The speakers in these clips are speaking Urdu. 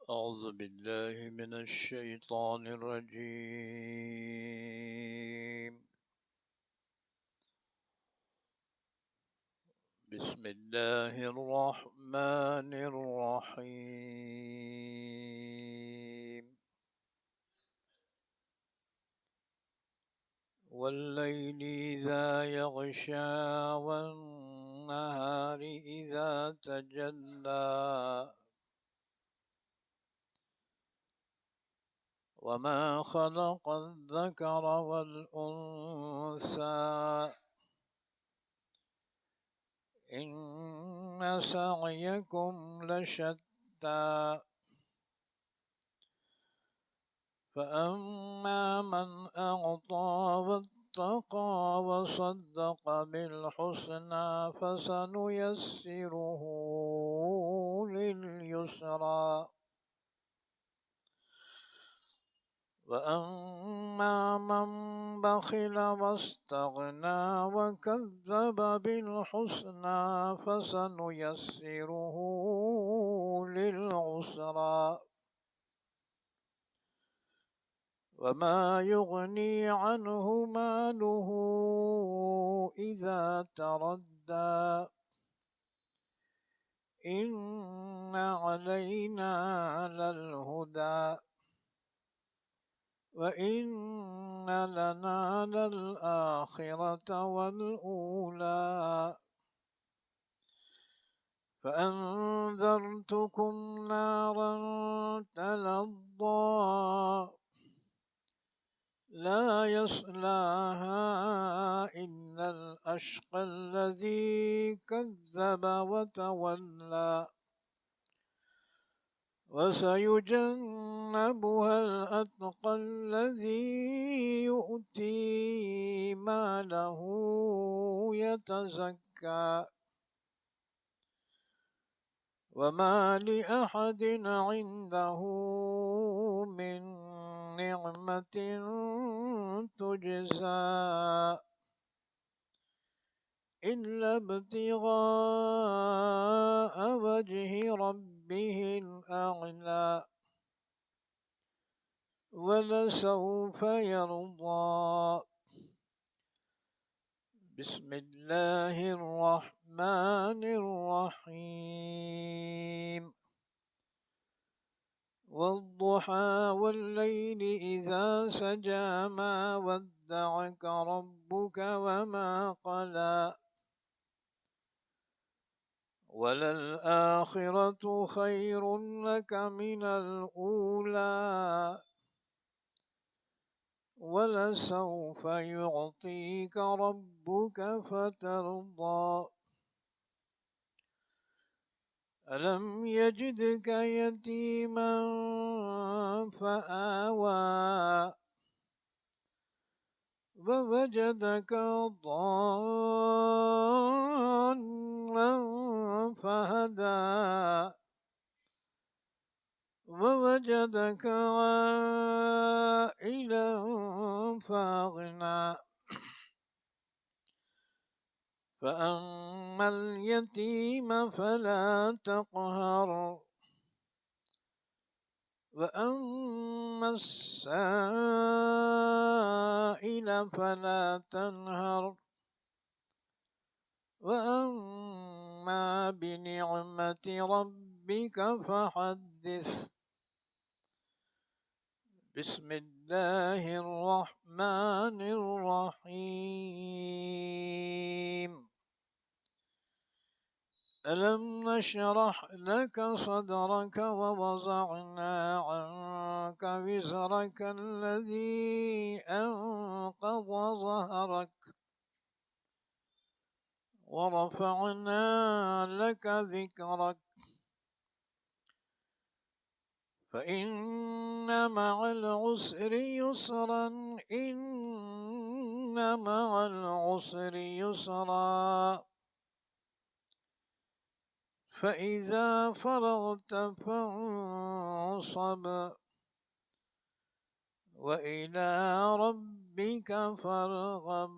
أعوذ بالله من الشيطان الرجيم. بسم الله الرحمن الرحيم. والليل إذا يغشى والنهار إذا تجلى وما خلق الذكر والأنثى إن سعيكم لشتى فأما من أعطى واتقى وصدق بالحسنى فسنيسره لليسرى وأما من بخل واستغنى وكذب بالحسنى فسنيسره للعسرى وما يغني عنه ماله إذا تردى إن علينا للهدى وإن لنا للآخرة والأولى فأنذرتكم نارا تلظى لا يصلاها إلا الأشقى الذي كذب وتولى وسيجنبها الأتقى الذي يؤتي ماله يتزكى وما لأحد عنده من نعمة تجزى إلا ابتغاء وجه ربه الأعلى ولسوف يرضى. بسم الله الرحمن الرحيم. والضحى والليل إذا سجى ما ودعك ربك وما قلى وللآخرة خير لك من الأولى ولسوف يعطيك ربك فترضى ألم يجدك يتيما فآوى ووجدك ضالا فهدى ووجدك عائلا فأغنى فأما اليتيم فلا تقهر وأما السائل فلا تنهر وأما بنعمة ربك فحدث. بسم الله الرحمن الرحيم. ألم نشرح لك صدرك ووضعنا عنك وزرك الذي أنقض ظهرك ورفعنا لك ذكرك فإن مع العسر يسرا إن مع العسر يسرا فإذا فرغت فانصب وإلى ربك فارغب.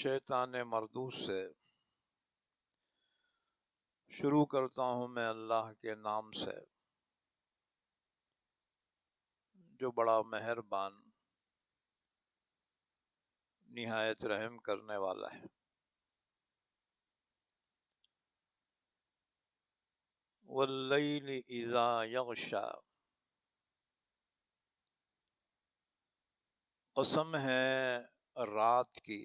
شیطان مردود سے شروع کرتا ہوں میں اللہ کے نام سے جو بڑا مہربان نہایت رحم کرنے والا ہے۔ واللیل اذا یغشا، قسم ہے رات کی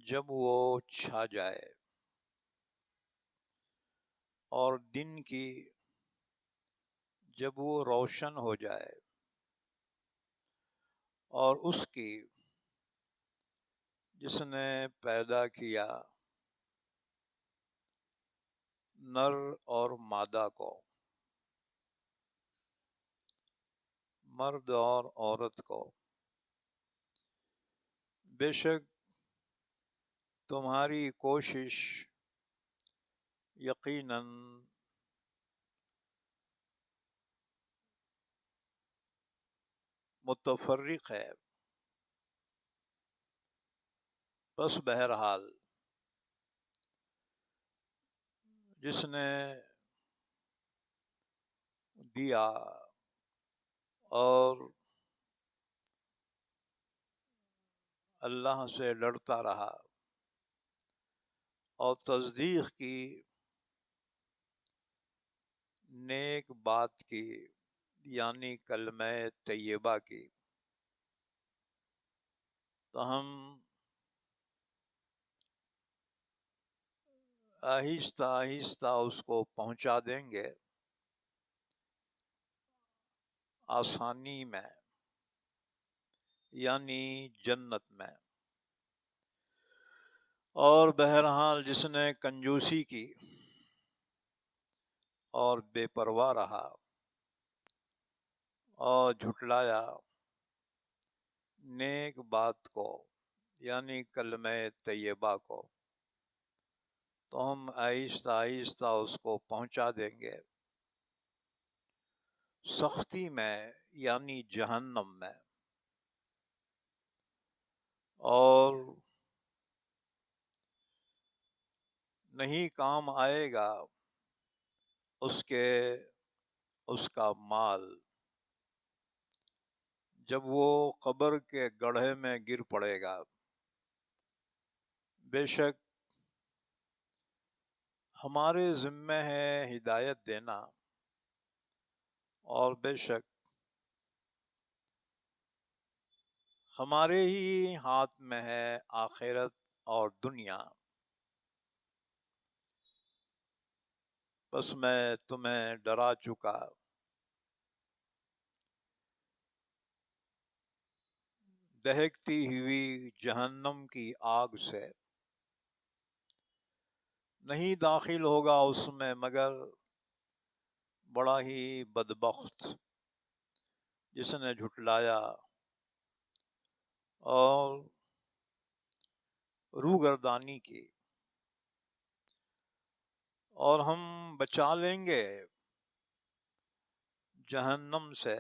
جب وہ چھا جائے، اور دن کی جب وہ روشن ہو جائے، اور اس کی جس نے پیدا کیا نر اور مادہ کو، مرد اور عورت کو۔ بے شک تمہاری کوشش یقیناً متفرق ہے، بس بہرحال جس نے دیا اور اللہ سے ڈرتا رہا اور تصدیق کی نیک بات کی، یعنی کلمہ طیبہ کی، تو ہم آہستہ آہستہ اس کو پہنچا دیں گے آسانی میں، یعنی جنت میں۔ اور بہرحال جس نے کنجوسی کی اور بے پرواہ رہا اور جھٹلایا نیک بات کو، یعنی کلمہ طیبہ کو، تو ہم آہستہ آہستہ اس کو پہنچا دیں گے سختی میں، یعنی جہنم میں، اور نہیں کام آئے گا اس کا مال جب وہ قبر کے گڑھے میں گر پڑے گا۔ بے شک ہمارے ذمہ ہے ہدایت دینا، اور بے شک ہمارے ہی ہاتھ میں ہے آخرت اور دنیا۔ بس میں تمہیں ڈرا چکا، دہکتی ہوئی جہنم کی آگ سے۔ نہیں داخل ہوگا اس میں مگر بڑا ہی بدبخت، جس نے جھٹلایا اور روگردانی کی۔ اور ہم بچا لیں گے جہنم سے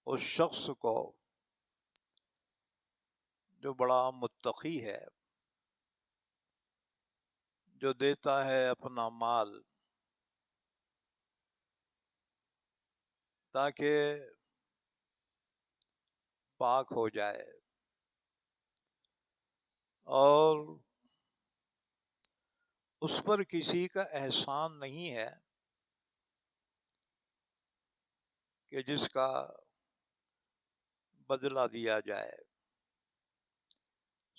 اس شخص کو جو بڑا متقی ہے، جو دیتا ہے اپنا مال تاکہ پاک ہو جائے، اور اس پر کسی کا احسان نہیں ہے کہ جس کا بدلہ دیا جائے،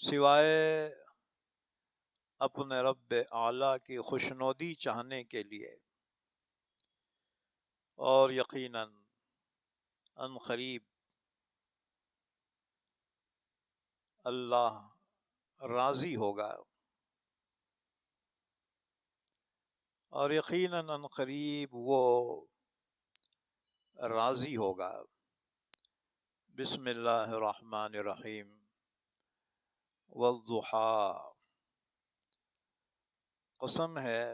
سوائے اپنے رب اعلیٰ کی خوشنودی چاہنے کے لیے۔ اور یقیناً ان قریب اللہ راضی ہوگا، اور یقیناً ان قریب وہ راضی ہوگا۔ بسم اللہ الرحمن الرحیم۔ والضحیٰ، قسم ہے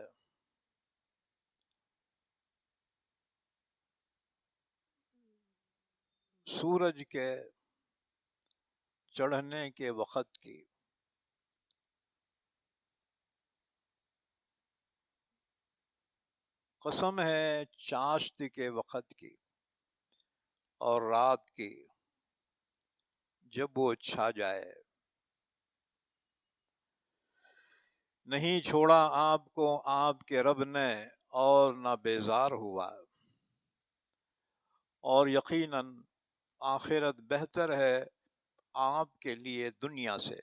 سورج کے چڑھنے کے وقت کی، قسم ہے چاشت کے وقت کی اور رات کی جب وہ چھا جائے، نہیں چھوڑا آپ کو آپ کے رب نے اور نہ بیزار ہوا، اور یقیناً آخرت بہتر ہے آپ کے لیے دنیا سے،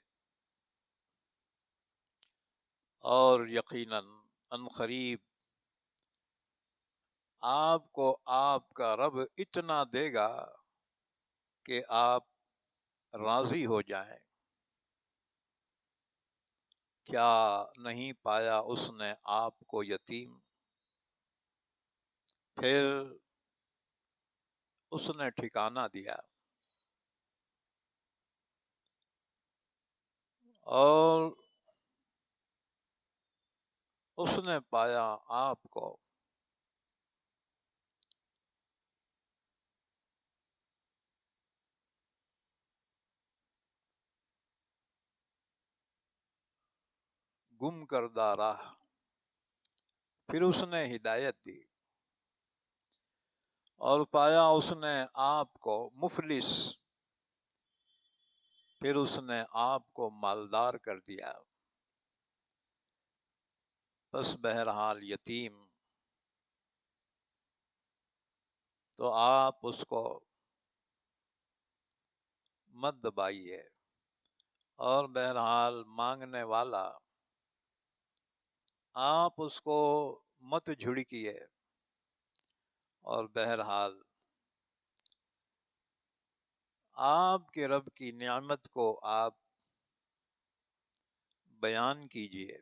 اور یقیناً عنقریب آپ کو آپ کا رب اتنا دے گا کہ آپ راضی ہو جائیں۔ کیا نہیں پایا اس نے آپ کو یتیم، پھر اس نے ٹھکانہ دیا، اور اس نے پایا آپ کو گم کردہ راہ، پھر اس نے ہدایت دی، اور پایا اس نے آپ کو مفلس، پھر اس نے آپ کو مالدار کر دیا۔ بس بہرحال یتیم تو آپ اس کو مت دبائیے، اور بہرحال مانگنے والا آپ اس کو مت جھڑکیے، اور بہرحال آپ کے رب کی نعمت کو آپ بیان کیجیے۔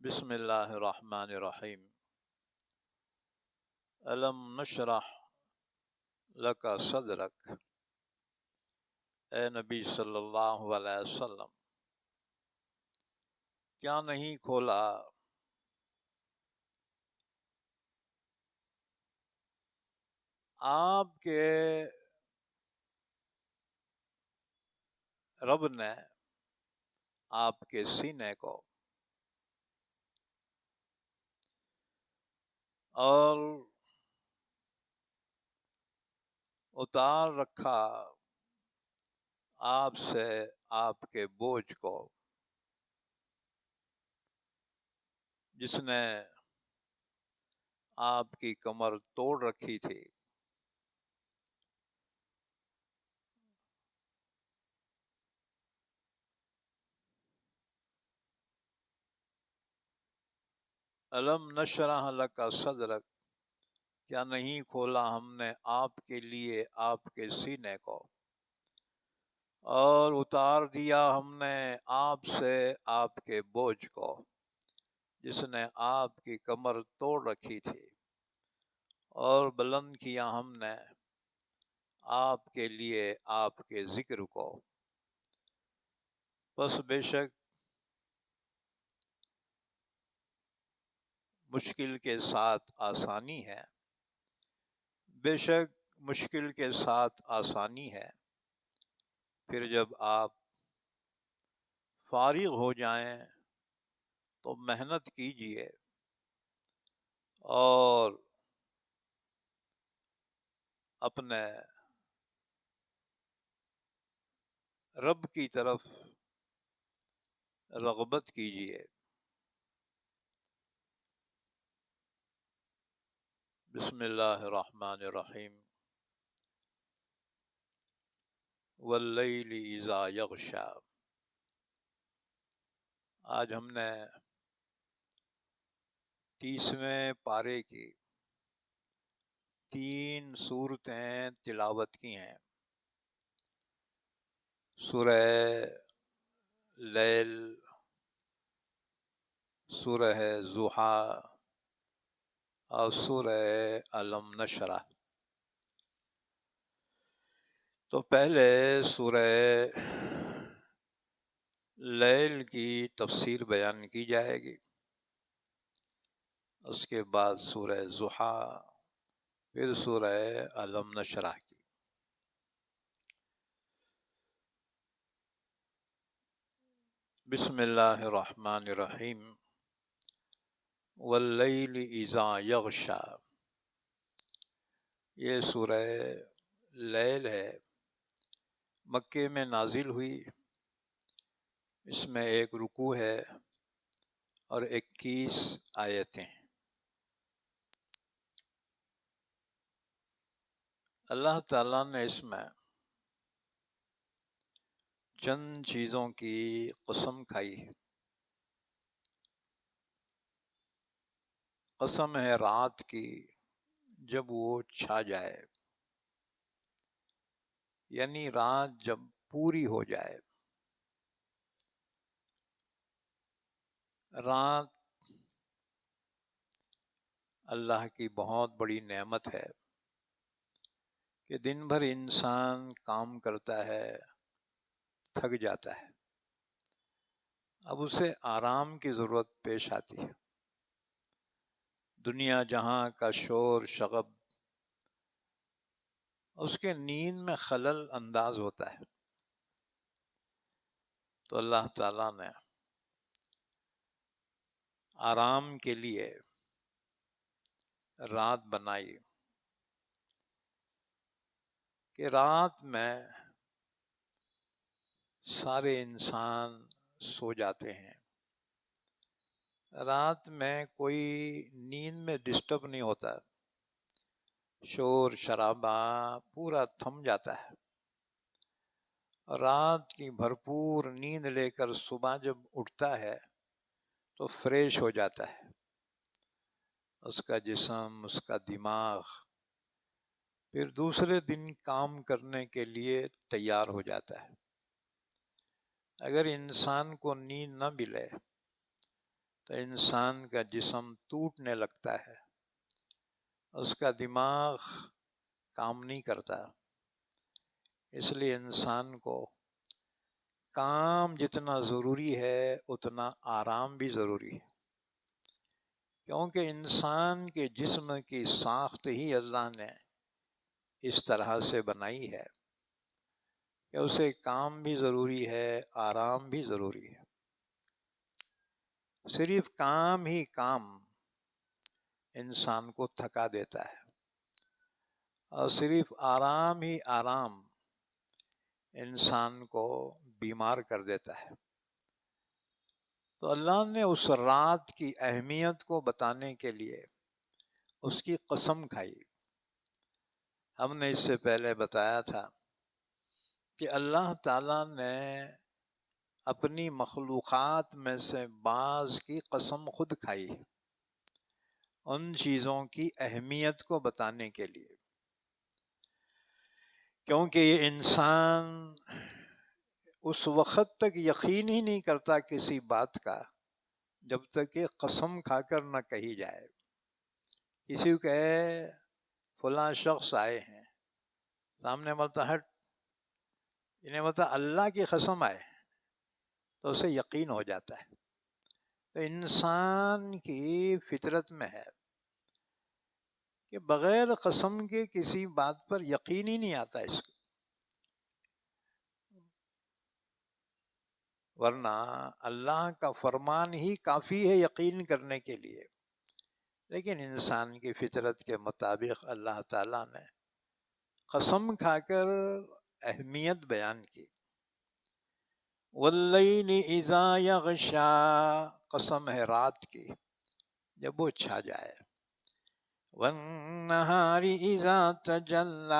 بسم اللہ الرحمن الرحیم۔ الم نشرح لک صدرک، اے نبی صلی اللہ علیہ وسلم، کیا نہیں کھولا آپ کے رب نے آپ کے سینے کو، اور اتار رکھا آپ سے آپ کے بوجھ کو، جس نے آپ کی کمر توڑ رکھی تھی۔ الم نشرح لک صدرک، کیا نہیں کھولا ہم نے آپ کے لیے آپ کے سینے کو، اور اتار دیا ہم نے آپ سے آپ کے بوجھ کو، جس نے آپ کی کمر توڑ رکھی تھی، اور بلند کیا ہم نے آپ کے لیے آپ کے ذکر کو۔ بس بے شک مشکل کے ساتھ آسانی ہے، بے شک مشکل کے ساتھ آسانی ہے، پھر جب آپ فارغ ہو جائیں تو محنت کیجیے، اور اپنے رب کی طرف رغبت کیجیے۔ بسم اللہ الرحمن الرحیم۔ واللیل اذا یغشی، آج ہم نے 30ویں پارے کی 3 سورتیں تلاوت کی ہیں۔ سورہ لیل، سورہ ضحیٰ، اور سورہ الم نشرح۔ تو پہلے سورہ لیل کی تفسیر بیان کی جائے گی، اس کے بعد سورہ ضحیٰ، پھر سورہ الم نشرح کی۔ بسم اللہ الرحمن الرحیم واللیل اذا یغشا، یہ سورہ لیل ہے، مکے میں نازل ہوئی۔ اس میں ایک رکوع ہے اور 21 آیتیں۔ اللہ تعالیٰ نے اس میں چند چیزوں کی قسم کھائی ہے۔ قسم ہے رات کی جب وہ چھا جائے، یعنی رات جب پوری ہو جائے۔ رات اللہ کی بہت بڑی نعمت ہے کہ دن بھر انسان کام کرتا ہے، تھک جاتا ہے، اب اسے آرام کی ضرورت پیش آتی ہے۔ دنیا جہاں کا شور شغب اس کے نیند میں خلل انداز ہوتا ہے، تو اللہ تعالیٰ نے آرام کے لیے رات بنائی کہ رات میں سارے انسان سو جاتے ہیں۔ رات میں کوئی نیند میں ڈسٹرب نہیں ہوتا، شور شرابہ پورا تھم جاتا ہے۔ رات کی بھرپور نیند لے کر صبح جب اٹھتا ہے تو فریش ہو جاتا ہے، اس کا جسم، اس کا دماغ پھر دوسرے دن کام کرنے کے لیے تیار ہو جاتا ہے۔ اگر انسان کو نیند نہ ملے تو انسان کا جسم ٹوٹنے لگتا ہے، اس کا دماغ کام نہیں کرتا۔ اس لیے انسان کو کام جتنا ضروری ہے اتنا آرام بھی ضروری ہے، کیونکہ انسان کے جسم کی ساخت ہی اللہ نے اس طرح سے بنائی ہے کہ اسے کام بھی ضروری ہے، آرام بھی ضروری ہے۔ صرف کام ہی کام انسان کو تھکا دیتا ہے، اور صرف آرام ہی آرام انسان کو بیمار کر دیتا ہے۔ تو اللہ نے اس رات کی اہمیت کو بتانے کے لیے اس کی قسم کھائی۔ ہم نے اس سے پہلے بتایا تھا کہ اللہ تعالیٰ نے اپنی مخلوقات میں سے بعض کی قسم خود کھائی، ان چیزوں کی اہمیت کو بتانے کے لیے، کیونکہ یہ انسان اس وقت تک یقین ہی نہیں کرتا کسی بات کا جب تک کہ قسم کھا کر نہ کہی جائے۔ کسی کو کہے فلاں شخص آئے ہیں، سامنے بولتا ہٹ، انہیں بولتا اللہ کی قسم آئے، تو اسے یقین ہو جاتا ہے۔ تو انسان کی فطرت میں ہے کہ بغیر قسم کے کسی بات پر یقین ہی نہیں آتا اس کو، ورنہ اللہ کا فرمان ہی کافی ہے یقین کرنے کے لیے۔ لیکن انسان کی فطرت کے مطابق اللہ تعالیٰ نے قسم کھا کر اہمیت بیان کی۔ واللیل اذا یغشا، قسم ہے رات کی جب وہ چھا جائے۔ والنہار اذا تجلی،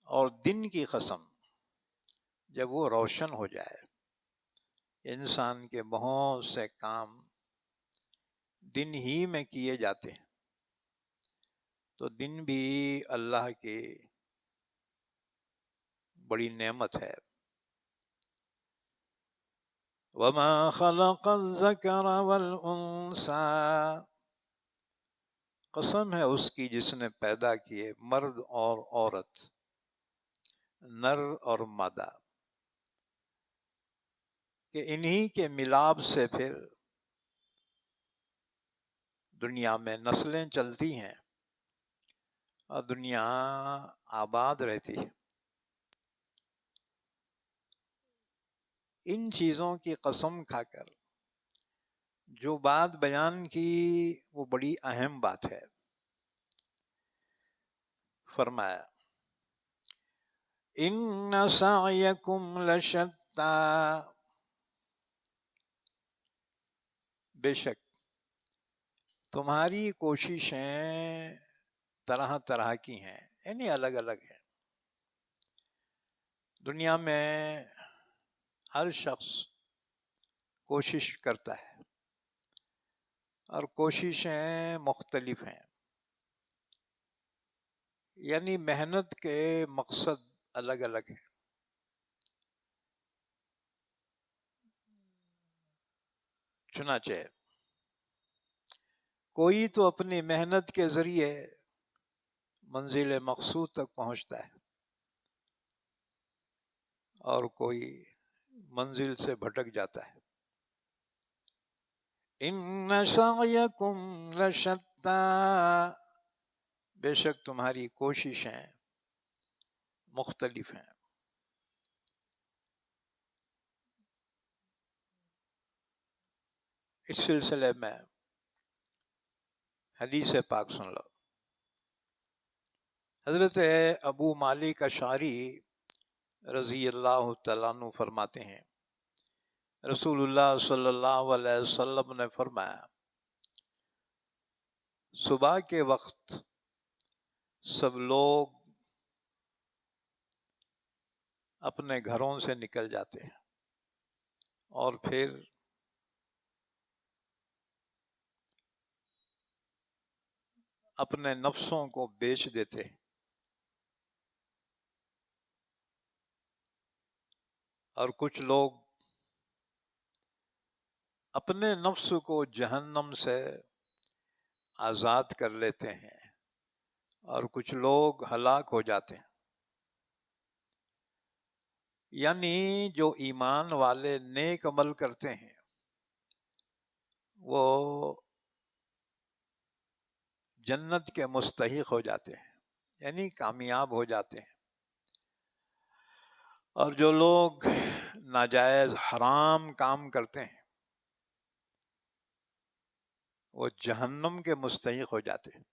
اور دن کی قسم جب وہ روشن ہو جائے۔ انسان کے بہت سے کام دن ہی میں کیے جاتے ہیں، تو دن بھی اللہ کی بڑی نعمت ہے۔ وما خلق الذکر والانثى، قسم ہے اس کی جس نے پیدا کیے مرد اور عورت، نر اور مادہ، کہ انہی کے ملاب سے پھر دنیا میں نسلیں چلتی ہیں اور دنیا آباد رہتی ہے۔ ان چیزوں کی قسم کھا کر جو بات بیان کی وہ بڑی اہم بات ہے. فرمایا ان سعیکم لشتی، بے شک تمہاری کوششیں طرح طرح کی ہیں، یعنی الگ الگ ہیں. دنیا میں ہر شخص کوشش کرتا ہے اور کوششیں مختلف ہیں، یعنی محنت کے مقصد الگ الگ ہیں. چنانچہ کوئی تو اپنی محنت کے ذریعے منزل مقصود تک پہنچتا ہے اور کوئی منزل سے بھٹک جاتا ہے. ان سعیکم لشتی، بے شک تمہاری کوششیں مختلف ہیں. اس سلسلے میں حدیث پاک سن لو. حضرت ابو مالک اشعری رضی اللہ تعالیٰ عنہ فرماتے ہیں رسول اللہ صلی اللہ علیہ وسلم نے فرمایا صبح کے وقت سب لوگ اپنے گھروں سے نکل جاتے ہیں اور پھر اپنے نفسوں کو بیچ دیتے ہیں اور کچھ لوگ اپنے نفس کو جہنم سے آزاد کر لیتے ہیں اور کچھ لوگ ہلاک ہو جاتے ہیں. یعنی جو ایمان والے نیک عمل کرتے ہیں وہ جنت کے مستحق ہو جاتے ہیں، یعنی کامیاب ہو جاتے ہیں، اور جو لوگ ناجائز حرام کام کرتے ہیں وہ جہنم کے مستحق ہو جاتے ہیں.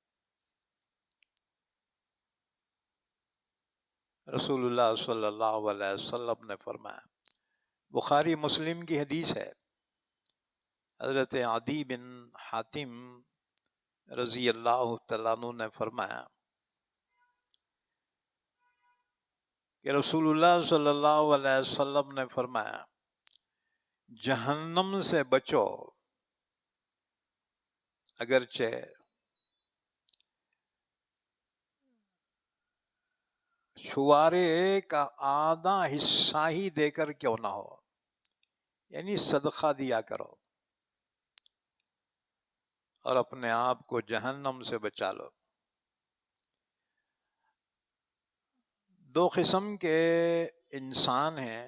رسول اللہ صلی اللہ علیہ وسلم نے فرمایا، بخاری مسلم کی حدیث ہے، حضرت عدی بن حاتم رضی اللہ تعالیٰ عنہ نے فرمایا کہ رسول اللہ صلی اللہ علیہ وسلم نے فرمایا جہنم سے بچو اگرچہ چھوارے کا آدھا حصہ ہی دے کر کیوں نہ ہو، یعنی صدقہ دیا کرو اور اپنے آپ کو جہنم سے بچا لو. دو قسم کے انسان ہیں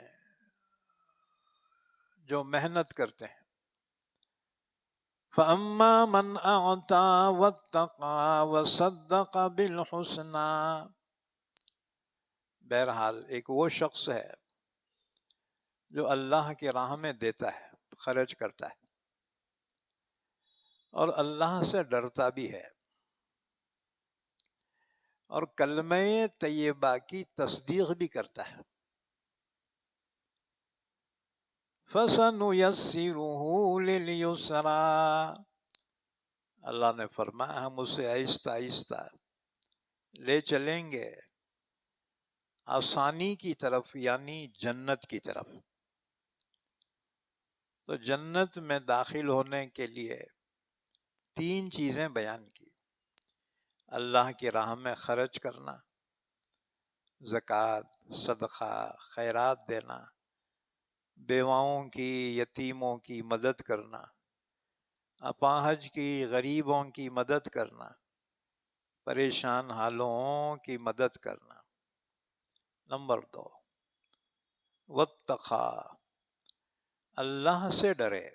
جو محنت کرتے ہیں. فَأَمَّا مَنْ أَعْطَى وَاتَّقَى وَصَدَّقَ بِالْحُسْنَى، بہرحال ایک وہ شخص ہے جو اللہ کی راہ میں دیتا ہے، خرچ کرتا ہے اور اللہ سے ڈرتا بھی ہے اور کلمہ طیبہ کی تصدیق بھی کرتا ہے. فَسَنُيَسِّرُهُ لِلْيُسْرَى، اللہ نے فرمایا ہم اسے آہستہ آہستہ لے چلیں گے آسانی کی طرف، یعنی جنت کی طرف. تو جنت میں داخل ہونے کے لیے تین چیزیں بیان کی: اللہ کی راہ میں خرچ کرنا، زکوٰۃ صدقہ خیرات دینا، بیواؤں کی یتیموں کی مدد کرنا، اپاہج کی غریبوں کی مدد کرنا، پریشان حالوں کی مدد کرنا. نمبر 2، واتقا، اللہ سے ڈرے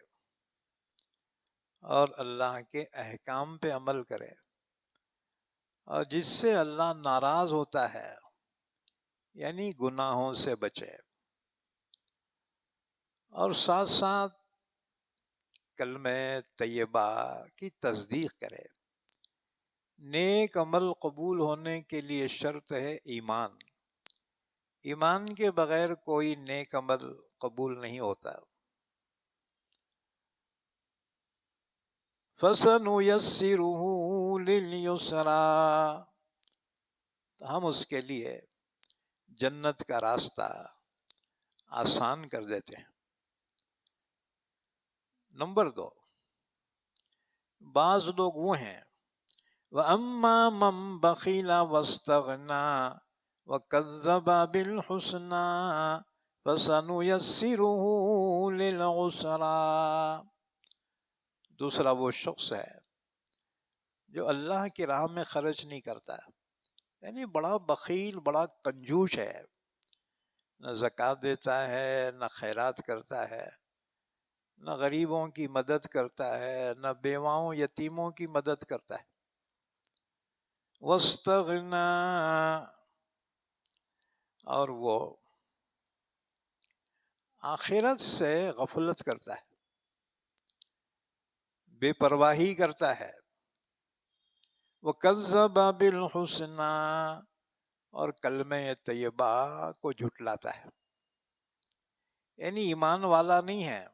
اور اللہ کے احکام پہ عمل کرے، اور جس سے اللہ ناراض ہوتا ہے یعنی گناہوں سے بچے. اور ساتھ ساتھ کلمہ طیبہ کی تصدیق کرے۔ نیک عمل قبول ہونے کے لیے شرط ہے ایمان۔ ایمان کے بغیر کوئی نیک عمل قبول نہیں ہوتا۔ فَسَنُيَسِّرُهُ لِلْيُسْرَىٰ، تو ہم اس کے لیے جنت کا راستہ آسان کر دیتے ہیں۔ نمبر 2، بعض لوگ وہ ہیں وَأَمَّا مَن بَخِلَ وَاسْتَغْنَىٰ وَكَذَّبَ بِالْحُسْنَىٰ فَسَنُيَسِّرُهُ لِلْعُسْرَىٰ۔ دوسرا وہ شخص ہے جو اللہ کی راہ میں خرچ نہیں کرتا، یعنی بڑا بخیل، بڑا کنجوس ہے، نہ زکوٰۃ دیتا ہے، نہ خیرات کرتا ہے، نہ غریبوں کی مدد کرتا ہے، نہ بیواؤں یتیموں کی مدد کرتا ہے۔ وَاسْتَغْنَىٰ، اور وہ آخرت سے غفلت کرتا ہے، بے پرواہی کرتا ہے۔ وَكَذَّبَ بِالْحُسْنَىٰ، اور کلمہ طیبہ کو جھٹلاتا ہے، یعنی ایمان والا نہیں ہے۔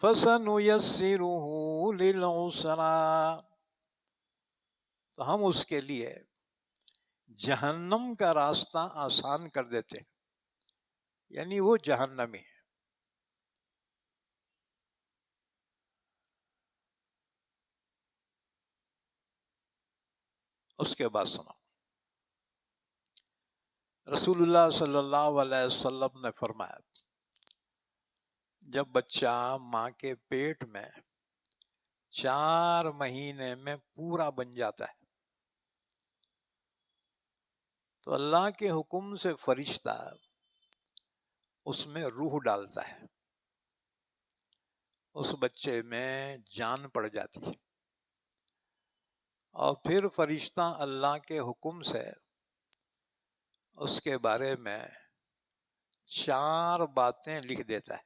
فَسَنُيَسِّرُهُ لِلْعُسْرَىٰ، تو ہم اس کے لیے جہنم کا راستہ آسان کر دیتے ہیں، یعنی وہ جہنمی ہے۔ اس کے بعد سنو، رسول اللہ صلی اللہ علیہ وسلم نے فرمایا، جب بچہ ماں کے پیٹ میں 4 مہینے میں پورا بن جاتا ہے تو اللہ کے حکم سے فرشتہ اس میں روح ڈالتا ہے، اس بچے میں جان پڑ جاتی ہے، اور پھر فرشتہ اللہ کے حکم سے اس کے بارے میں 4 باتیں لکھ دیتا ہے۔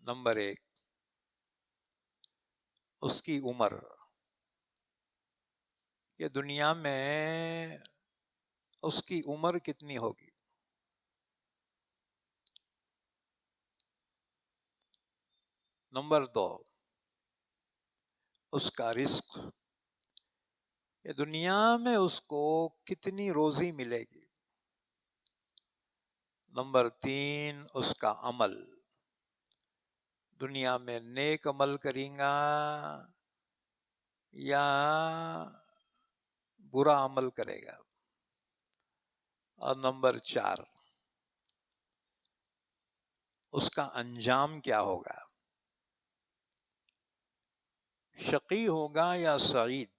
نمبر 1، اس کی عمر، کہ دنیا میں اس کی عمر کتنی ہوگی۔ نمبر 2، اس کا رزق، کہ دنیا میں اس کو کتنی روزی ملے گی۔ نمبر 3، اس کا عمل، دنیا میں نیک عمل کریں گا یا برا عمل کرے گا۔ اور نمبر 4، اس کا انجام کیا ہوگا، شقی ہوگا یا سعید،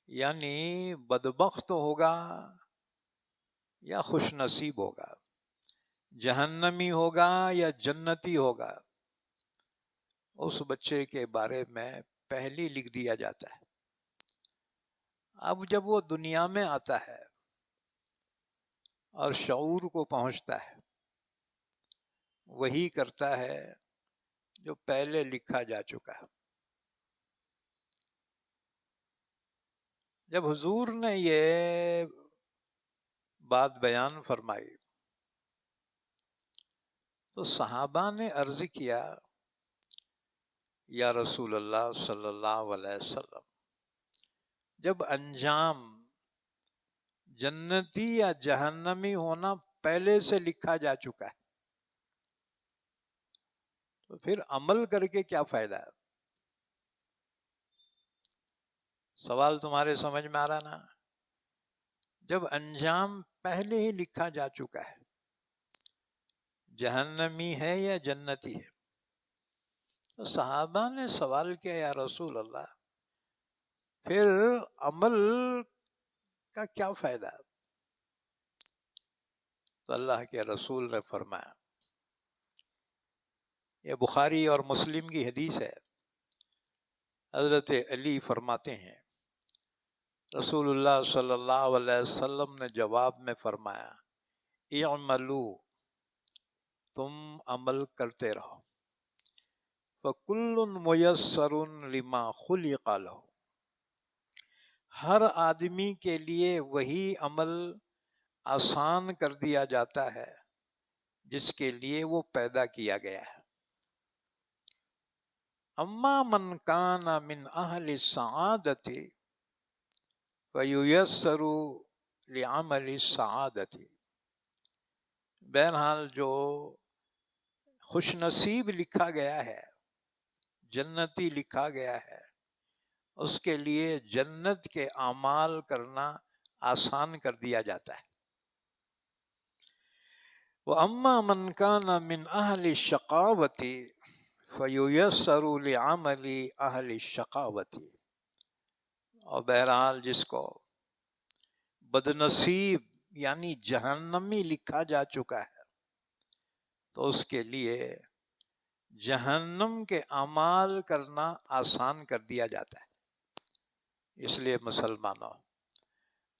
یعنی بدبخت ہوگا یا خوش نصیب ہوگا، جہنمی ہوگا یا جنتی ہوگا، اس بچے کے بارے میں پہلے لکھ دیا جاتا ہے۔ اب جب وہ دنیا میں آتا ہے اور شعور کو پہنچتا ہے، وہی کرتا ہے جو پہلے لکھا جا چکا ہے۔ جب حضور نے یہ بات بیان فرمائی تو صحابہ نے عرض کیا، یا رسول اللہ صلی اللہ علیہ وسلم، جب انجام جنتی یا جہنمی ہونا پہلے سے لکھا جا چکا ہے تو پھر عمل کر کے کیا فائدہ ہے؟ سوال تمہارے سمجھ میں آ رہا نا؟ جب انجام پہلے ہی لکھا جا چکا ہے، جہنمی ہے یا جنتی ہے، تو صحابہ نے سوال کیا، یا رسول اللہ پھر عمل کا کیا فائدہ؟ تو اللہ کے رسول نے فرمایا، یہ بخاری اور مسلم کی حدیث ہے، حضرت علی فرماتے ہیں رسول اللہ صلی اللہ علیہ وسلم نے جواب میں فرمایا اعملو، تم عمل کرتے رہو، فَكُلٌّ مُيَسَّرٌ لِمَا خُلِقَ لَهُ، ہر آدمی کے لیے وہی عمل آسان کر دیا جاتا ہے جس کے لیے وہ پیدا کیا گیا ہے۔ اما من کان من اہل السعادۃ فییسر لعمل السعادۃ، بہرحال جو خوش نصیب لکھا گیا ہے، جنتی لکھا گیا ہے، اس کے لیے جنت کے اعمال کرنا آسان کر دیا جاتا ہے۔ وَأَمَّا مَنْ كَانَ مِنْ أَهْلِ الشَّقَاوَةِ فَيُيَسَّرُ لِعَمَلِ أَهْلِ الشَّقَاوَةِ، اور بہرحال جس کو بدنصیب یعنی جہنمی لکھا جا چکا ہے تو اس کے لیے جہنم کے اعمال کرنا آسان کر دیا جاتا ہے۔ اس لیے مسلمانوں،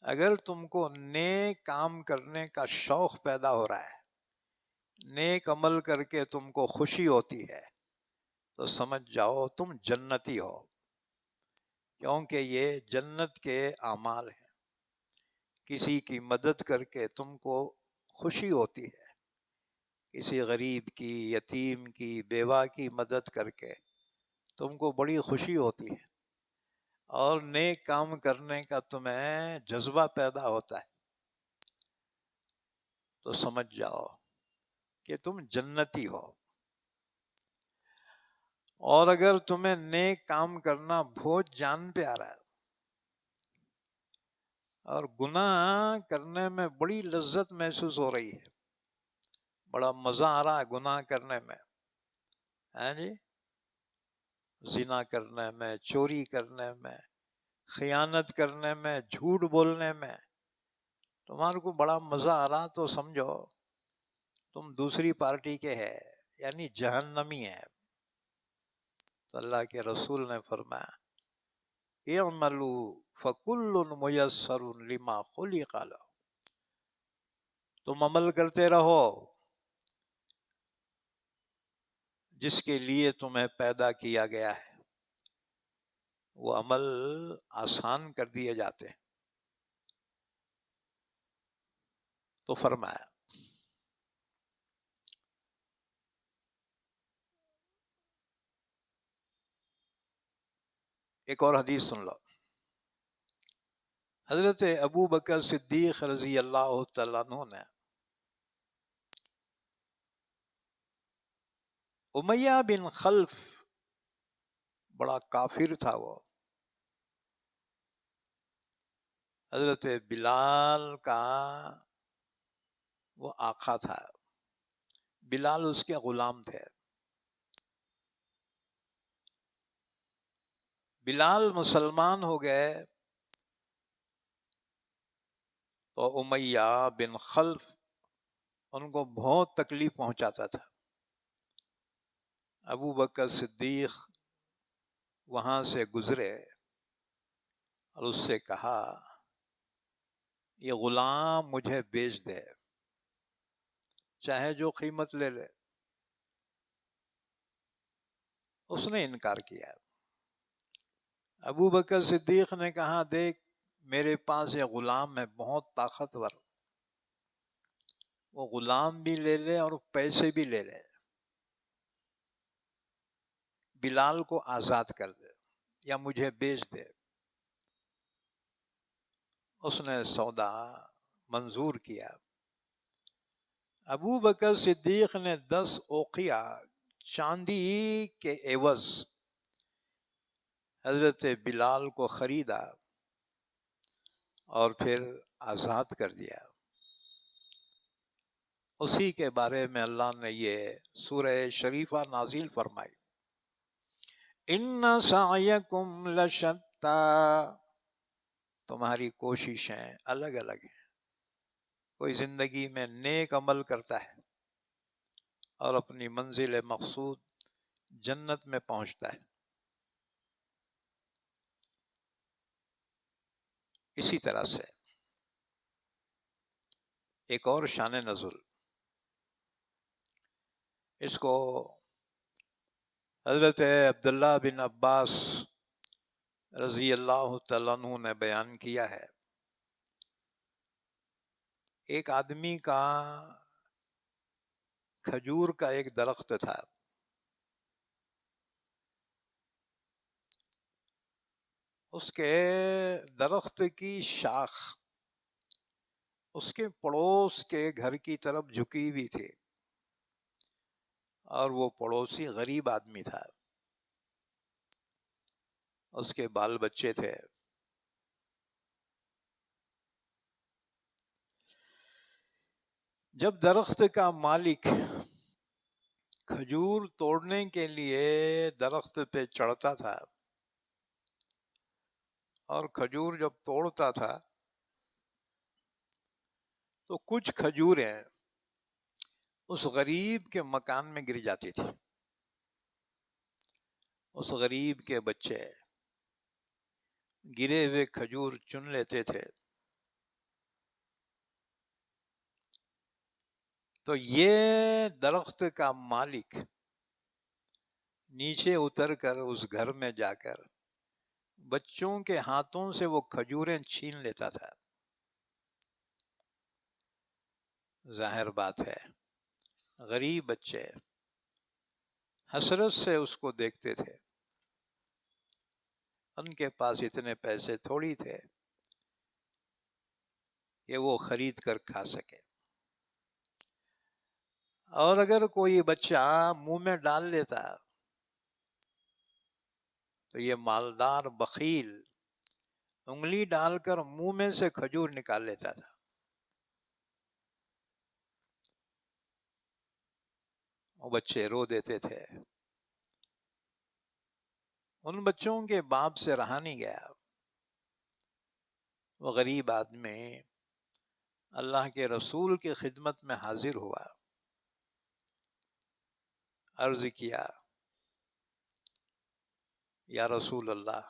اگر تم کو نیک کام کرنے کا شوق پیدا ہو رہا ہے، نیک عمل کر کے تم کو خوشی ہوتی ہے، تو سمجھ جاؤ تم جنتی ہو، کیونکہ یہ جنت کے اعمال ہیں۔ کسی کی مدد کر کے تم کو خوشی ہوتی ہے، کسی غریب کی، یتیم کی، بیوہ کی مدد کر کے تم کو بڑی خوشی ہوتی ہے، اور نیک کام کرنے کا تمہیں جذبہ پیدا ہوتا ہے، تو سمجھ جاؤ کہ تم جنتی ہو۔ اور اگر تمہیں نیک کام کرنا بہت جان پہ آ رہا ہے اور گناہ کرنے میں بڑی لذت محسوس ہو رہی ہے، بڑا مزہ آ رہا ہے گناہ کرنے میں، ہاں جی، زنا کرنے میں، چوری کرنے میں، خیانت کرنے میں، جھوٹ بولنے میں تمہارے کو بڑا مزہ آ رہا، تو سمجھو تم دوسری پارٹی کے ہے، یعنی جہنمی ہے۔ تو اللہ کے رسول نے فرمایا اعملوا فَكُلٌّ مُيَسَّرٌ لِمَا خُلِقَ لَهُ، تم عمل کرتے رہو جس کے لیے تمہیں پیدا کیا گیا ہے، وہ عمل آسان کر دیے جاتے ہیں۔ تو فرمایا ایک اور حدیث سن لو، حضرت ابو بکر صدیق رضی اللہ تعالیٰ عنہ نے امیہ بن خلف، بڑا کافر تھا وہ، حضرت بلال کا وہ آقا تھا، بلال اس کے غلام تھے۔ بلال مسلمان ہو گئے تو امیہ بن خلف ان کو بہت تکلیف پہنچاتا تھا۔ ابو بکر صدیق وہاں سے گزرے اور اس سے کہا یہ غلام مجھے بیچ دے، چاہے جو قیمت لے لے۔ اس نے انکار کیا۔ ابو بکر صدیق نے کہا دیکھ میرے پاس یہ غلام ہے بہت طاقتور، وہ غلام بھی لے لے اور پیسے بھی لے لے، بلال کو آزاد کر دے یا مجھے بیچ دے۔ اس نے سودا منظور کیا۔ ابو بکر صدیق نے 10 اوقیہ چاندی کے عوض حضرت بلال کو خریدا اور پھر آزاد کر دیا۔ اسی کے بارے میں اللہ نے یہ سورہ شریفہ نازل فرمائی، ان سعیکم لشتی، تمہاری کوششیں الگ الگ ہیں۔ کوئی زندگی میں نیک عمل کرتا ہے اور اپنی منزل مقصود جنت میں پہنچتا ہے، اسی طرح سے ایک اور شان نزول، اس کو حضرت عبداللہ بن عباس رضی اللہ تعالیٰ عنہ نے بیان کیا ہے۔ ایک آدمی کا کھجور کا ایک درخت تھا، اس کے درخت کی شاخ اس کے پڑوس کے گھر کی طرف جھکی ہوئی تھی، اور وہ پڑوسی غریب آدمی تھا، اس کے بال بچے تھے۔ جب درخت کا مالک کھجور توڑنے کے لیے درخت پہ چڑھتا تھا اور کھجور جب توڑتا تھا تو کچھ کھجوریں اس غریب کے مکان میں گر جاتی تھی۔ اس غریب کے بچے گرے ہوئے کھجور چن لیتے تھے، تو یہ درخت کا مالک نیچے اتر کر اس گھر میں جا کر بچوں کے ہاتھوں سے وہ کھجوریں چھین لیتا تھا۔ ظاہر بات ہے غریب بچے حسرت سے اس کو دیکھتے تھے، ان کے پاس اتنے پیسے تھوڑی تھے کہ وہ خرید کر کھا سکے، اور اگر کوئی بچہ منہ میں ڈال لیتا تو یہ مالدار بخیل انگلی ڈال کر منہ میں سے کھجور نکال لیتا تھا۔ وہ بچے رو دیتے تھے، ان بچوں کے باپ سے رہا نہیں گیا۔ وہ غریب آدمی اللہ کے رسول کی خدمت میں حاضر ہوا، عرض کیا یا رسول اللہ،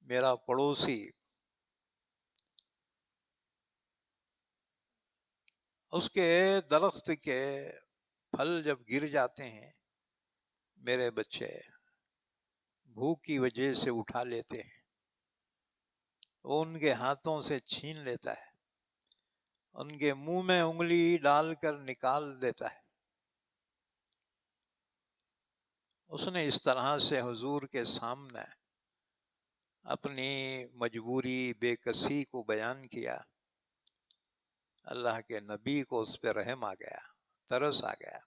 میرا پڑوسی اس کے درخت کے پھل جب گر جاتے ہیں میرے بچے بھوک کی وجہ سے اٹھا لیتے ہیں، وہ ان کے ہاتھوں سے چھین لیتا ہے، ان کے منہ میں انگلی ڈال کر نکال دیتا ہے۔ اس نے اس طرح سے حضور کے سامنے اپنی مجبوری بے کسی کو بیان کیا، اللہ کے نبی کو اس پہ رحم آ گیا، ترس آ گیا۔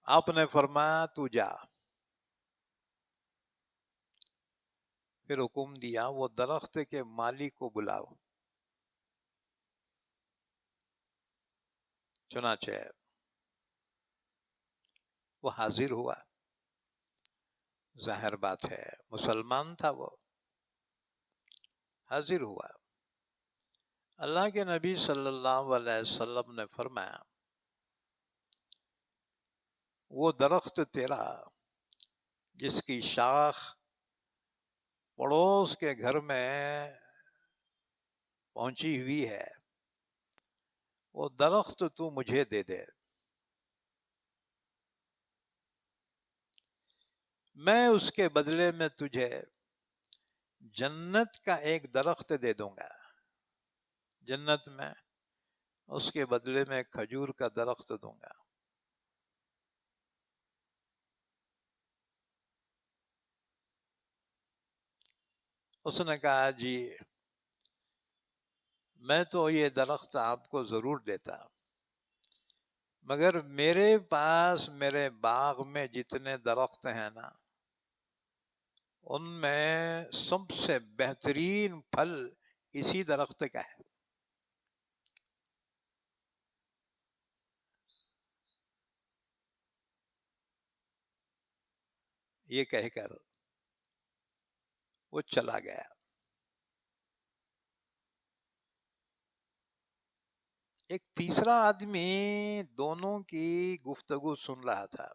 آپ نے فرمایا تو جا، پھر حکم دیا وہ درخت کے مالک کو بلاؤ۔ چنانچہ وہ حاضر ہوا، ظاہر بات ہے مسلمان تھا، وہ حاضر ہوا۔ اللہ کے نبی صلی اللہ علیہ وسلم نے فرمایا وہ درخت تیرا جس کی شاخ پڑوس کے گھر میں پہنچی ہوئی ہے، وہ درخت تو مجھے دے دے، میں اس کے بدلے میں تجھے جنت کا ایک درخت دے دوں گا، جنت میں اس کے بدلے میں کھجور کا درخت دوں گا۔ اس نے کہا جی میں تو یہ درخت آپ کو ضرور دیتا، مگر میرے پاس میرے باغ میں جتنے درخت ہیں نا، ان میں سب سے بہترین پھل اسی درخت کا ہے۔ یہ کہہ کر وہ چلا گیا۔ ایک تیسرا آدمی دونوں کی گفتگو سن رہا تھا۔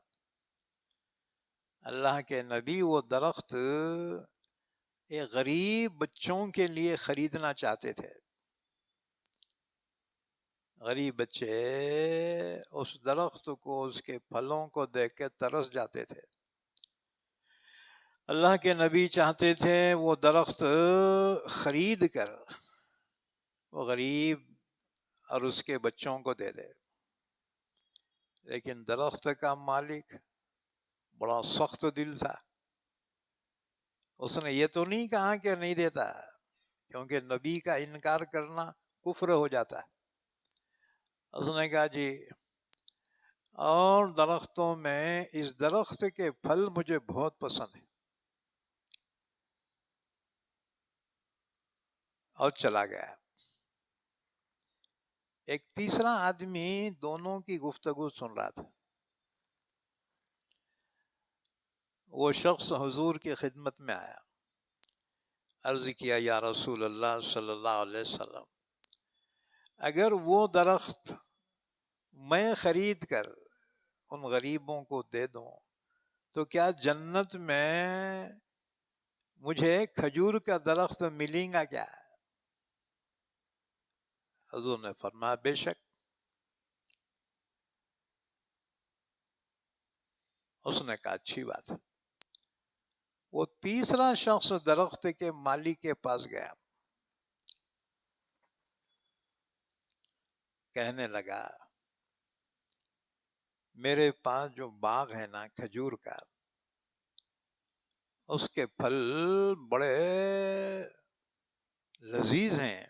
اللہ کے نبی وہ درخت ایک غریب بچوں کے لیے خریدنا چاہتے تھے. غریب بچے اس درخت کو، اس کے پھلوں کو دیکھ کے ترس جاتے تھے. اللہ کے نبی چاہتے تھے وہ درخت خرید کر وہ غریب اور اس کے بچوں کو دے دے، لیکن درخت کا مالک بڑا سخت دل تھا. اس نے یہ تو نہیں کہا کہ نہیں دیتا، کیونکہ نبی کا انکار کرنا کفر ہو جاتا ہے. اس نے کہا جی، اور درختوں میں اس درخت کے پھل مجھے بہت پسند ہیں، اور چلا گیا. ایک تیسرا آدمی دونوں کی گفتگو سن رہا تھا. وہ شخص حضور کی خدمت میں آیا، عرض کیا یا رسول اللہ صلی اللہ علیہ وسلم، اگر وہ درخت میں خرید کر ان غریبوں کو دے دوں تو کیا جنت میں مجھے کھجور کا درخت ملیں گا کیا؟ حضور نے فرمایا بے شک. اس نے کہا اچھی بات ہے. وہ تیسرا شخص درخت کے مالک کے پاس گیا، کہنے لگا میرے پاس جو باغ ہے نا کھجور کا، اس کے پھل بڑے لذیذ ہیں.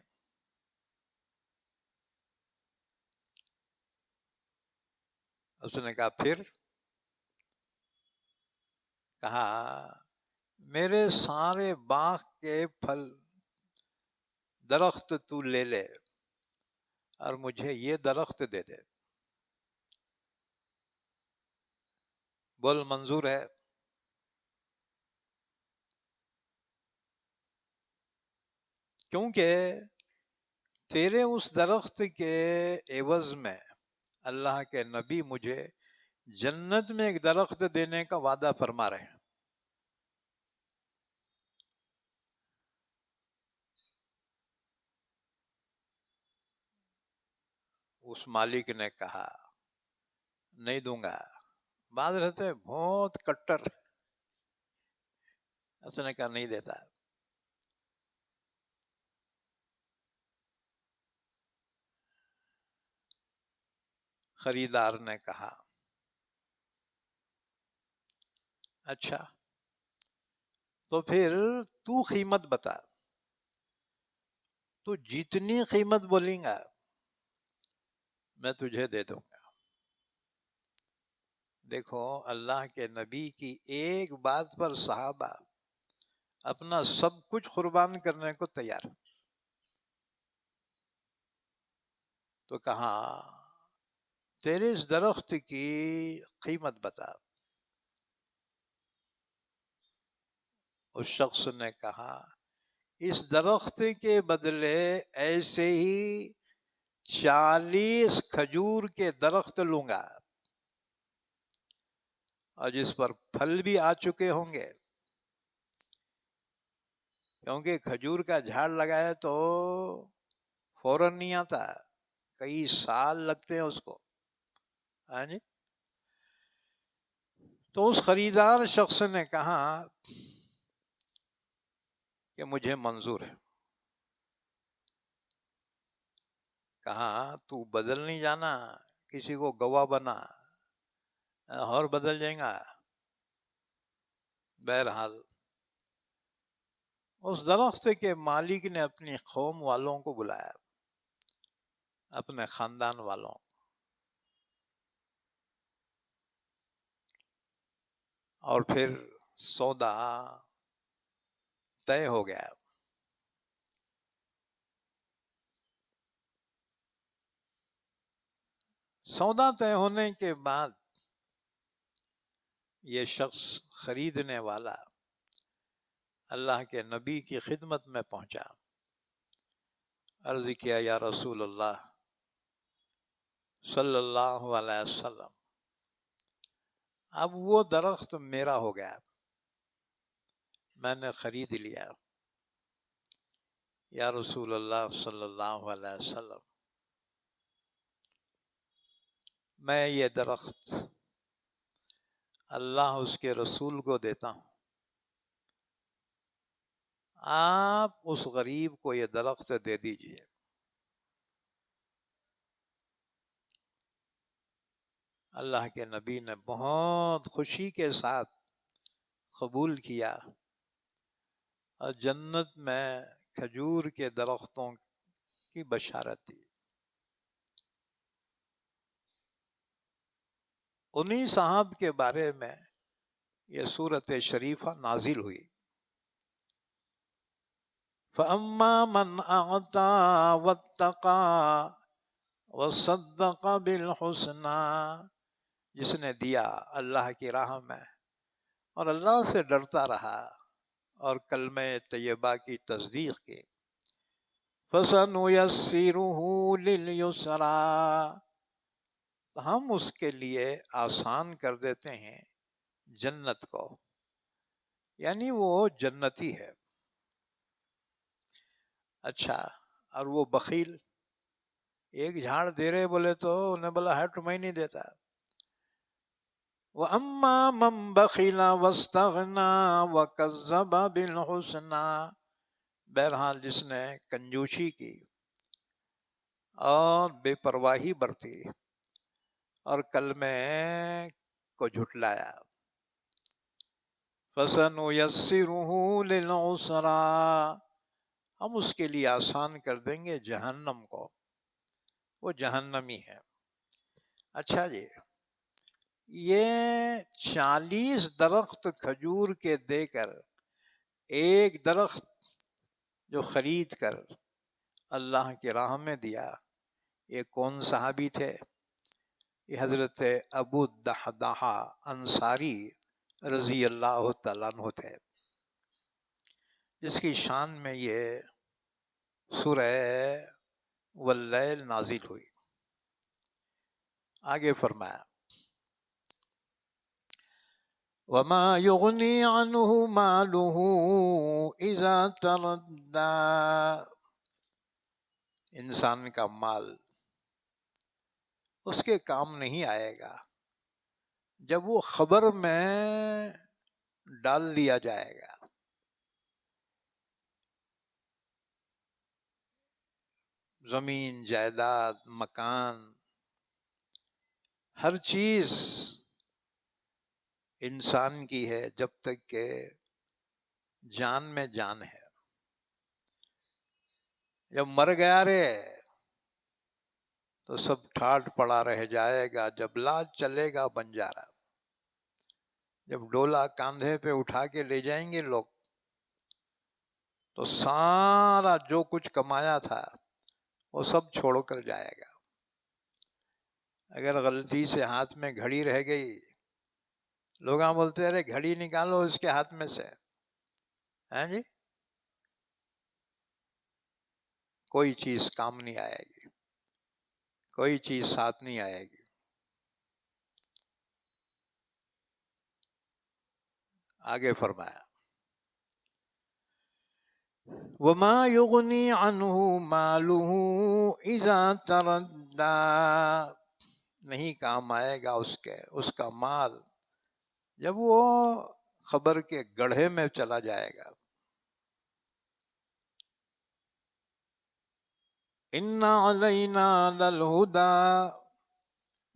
اس نے کہا پھر؟ کہا میرے سارے باغ کے پھل درخت تو لے لے اور مجھے یہ درخت دے دے. بول منظور ہے؟ کیونکہ تیرے اس درخت کے عوض میں اللہ کے نبی مجھے جنت میں ایک درخت دینے کا وعدہ فرما رہے ہیں. اس مالک نے کہا نہیں دوں گا. بعض رہتے بہت کٹر. اس نے کہا نہیں دیتا. خریدار نے کہا اچھا تو پھر تو قیمت بتا، تو جتنی قیمت بولیں گا میں تجھے دے دوں گا. دیکھو اللہ کے نبی کی ایک بات پر صحابہ اپنا سب کچھ قربان کرنے کو تیار. تو کہا تیرے اس درخت کی قیمت بتا. اس شخص نے کہا اس درخت کے بدلے ایسے ہی 40 کھجور کے درخت لوں گا، اور جس پر پھل بھی آ چکے ہوں گے، کیونکہ کھجور کا جھاڑ لگائے تو فوراً نہیں آتا، کئی سال لگتے ہیں اس کو. ہاں جی. تو اس خریدار شخص نے کہا کہ مجھے منظور ہے. کہا تو بدل نہیں جانا، کسی کو گواہ بنا اور بدل جائیں گا. بہرحال اس درخت کے مالک نے اپنی قوم والوں کو بلایا، اپنے خاندان والوں، اور پھر سودا طے ہو گیا. سودا طے ہونے کے بعد یہ شخص خریدنے والا اللہ کے نبی کی خدمت میں پہنچا. عرض کیا یا رسول اللہ صلی اللہ علیہ وسلم، اب وہ درخت میرا ہو گیا، میں نے خرید لیا. یا رسول اللہ صلی اللہ علیہ وسلم، میں یہ درخت اللہ اس کے رسول کو دیتا ہوں، آپ اس غریب کو یہ درخت دے دیجئے۔ اللہ کے نبی نے بہت خوشی کے ساتھ قبول کیا اور جنت میں کھجور کے درختوں کی بشارت دی۔ انہی صاحب کے بارے میں یہ سورت شریفہ نازل ہوئی۔ فَأَمَّا مَنْ أَعْطَى وَاتَّقَى وَصَدَّقَ بِالْحُسْنَى، جس نے دیا اللہ کی راہ میں اور اللہ سے ڈرتا رہا اور کلمہ طیبہ کی تصدیق کی، فَسَنُيَسِّرُهُ لِلْيُسْرَى، تو ہم اس کے لیے آسان کر دیتے ہیں جنت کو، یعنی وہ جنتی ہے۔ اچھا، اور وہ بخیل ایک جھاڑ دے رہے بولے تو انہیں بولا ہے تو میں نہیں دیتا۔ وَأَمَّا مَنْ بَخِلَ وَاسْتَغْنَى وَكَذَّبَ بِالْحُسْنَى، بہرحال جس نے کنجوسی کی اور بے پرواہی برتی اور کلمے کو جھٹلایا، فَسَنُيَسِّرُهُ لِلْعُسْرَى، ہم اس کے لیے آسان کر دیں گے جہنم کو، وہ جہنمی ہے۔ اچھا جی، یہ 40 درخت کھجور کے دے کر ایک درخت جو خرید کر اللہ کی راہ میں دیا، یہ کون صحابی تھے؟ یہ حضرت ابو الدحداح انصاری رضی اللہ تعالیٰ عنہ تھے، جس کی شان میں یہ سورہ واللیل نازل ہوئی۔ آگے فرمایا وَمَا يُغْنِي عَنْهُ مَالُهُ إِذَا تَرَدَّى، انسان کا مال اس کے کام نہیں آئے گا جب وہ خبر میں ڈال دیا جائے گا۔ زمین، جائیداد، مکان، ہر چیز انسان کی ہے جب تک کہ جان میں جان ہے۔ جب مر گیا رے تو سب ٹھاٹ پڑا رہ جائے گا، جب لاج چلے گا بنجارا، جب ڈولا کاندھے پہ اٹھا کے لے جائیں گے لوگ تو سارا جو کچھ کمایا تھا وہ سب چھوڑ کر جائے گا۔ اگر غلطی سے ہاتھ میں گھڑی رہ گئی، لوگ بولتے ارے گھڑی نکالو اس کے ہاتھ میں سے، ہیں جی، کوئی چیز کام نہیں آئے گی، کوئی چیز ساتھ نہیں آئے گی۔ آگے فرمایا وَمَا يُغْنِي عَنْهُ مَالُهُ إِذَا تَرَدَّى، نہیں کام آئے گا اس کا مال جب وہ خبر کے گڑھے میں چلا جائے گا۔ إِنَّ عَلَيْنَا لَلْهُدَى،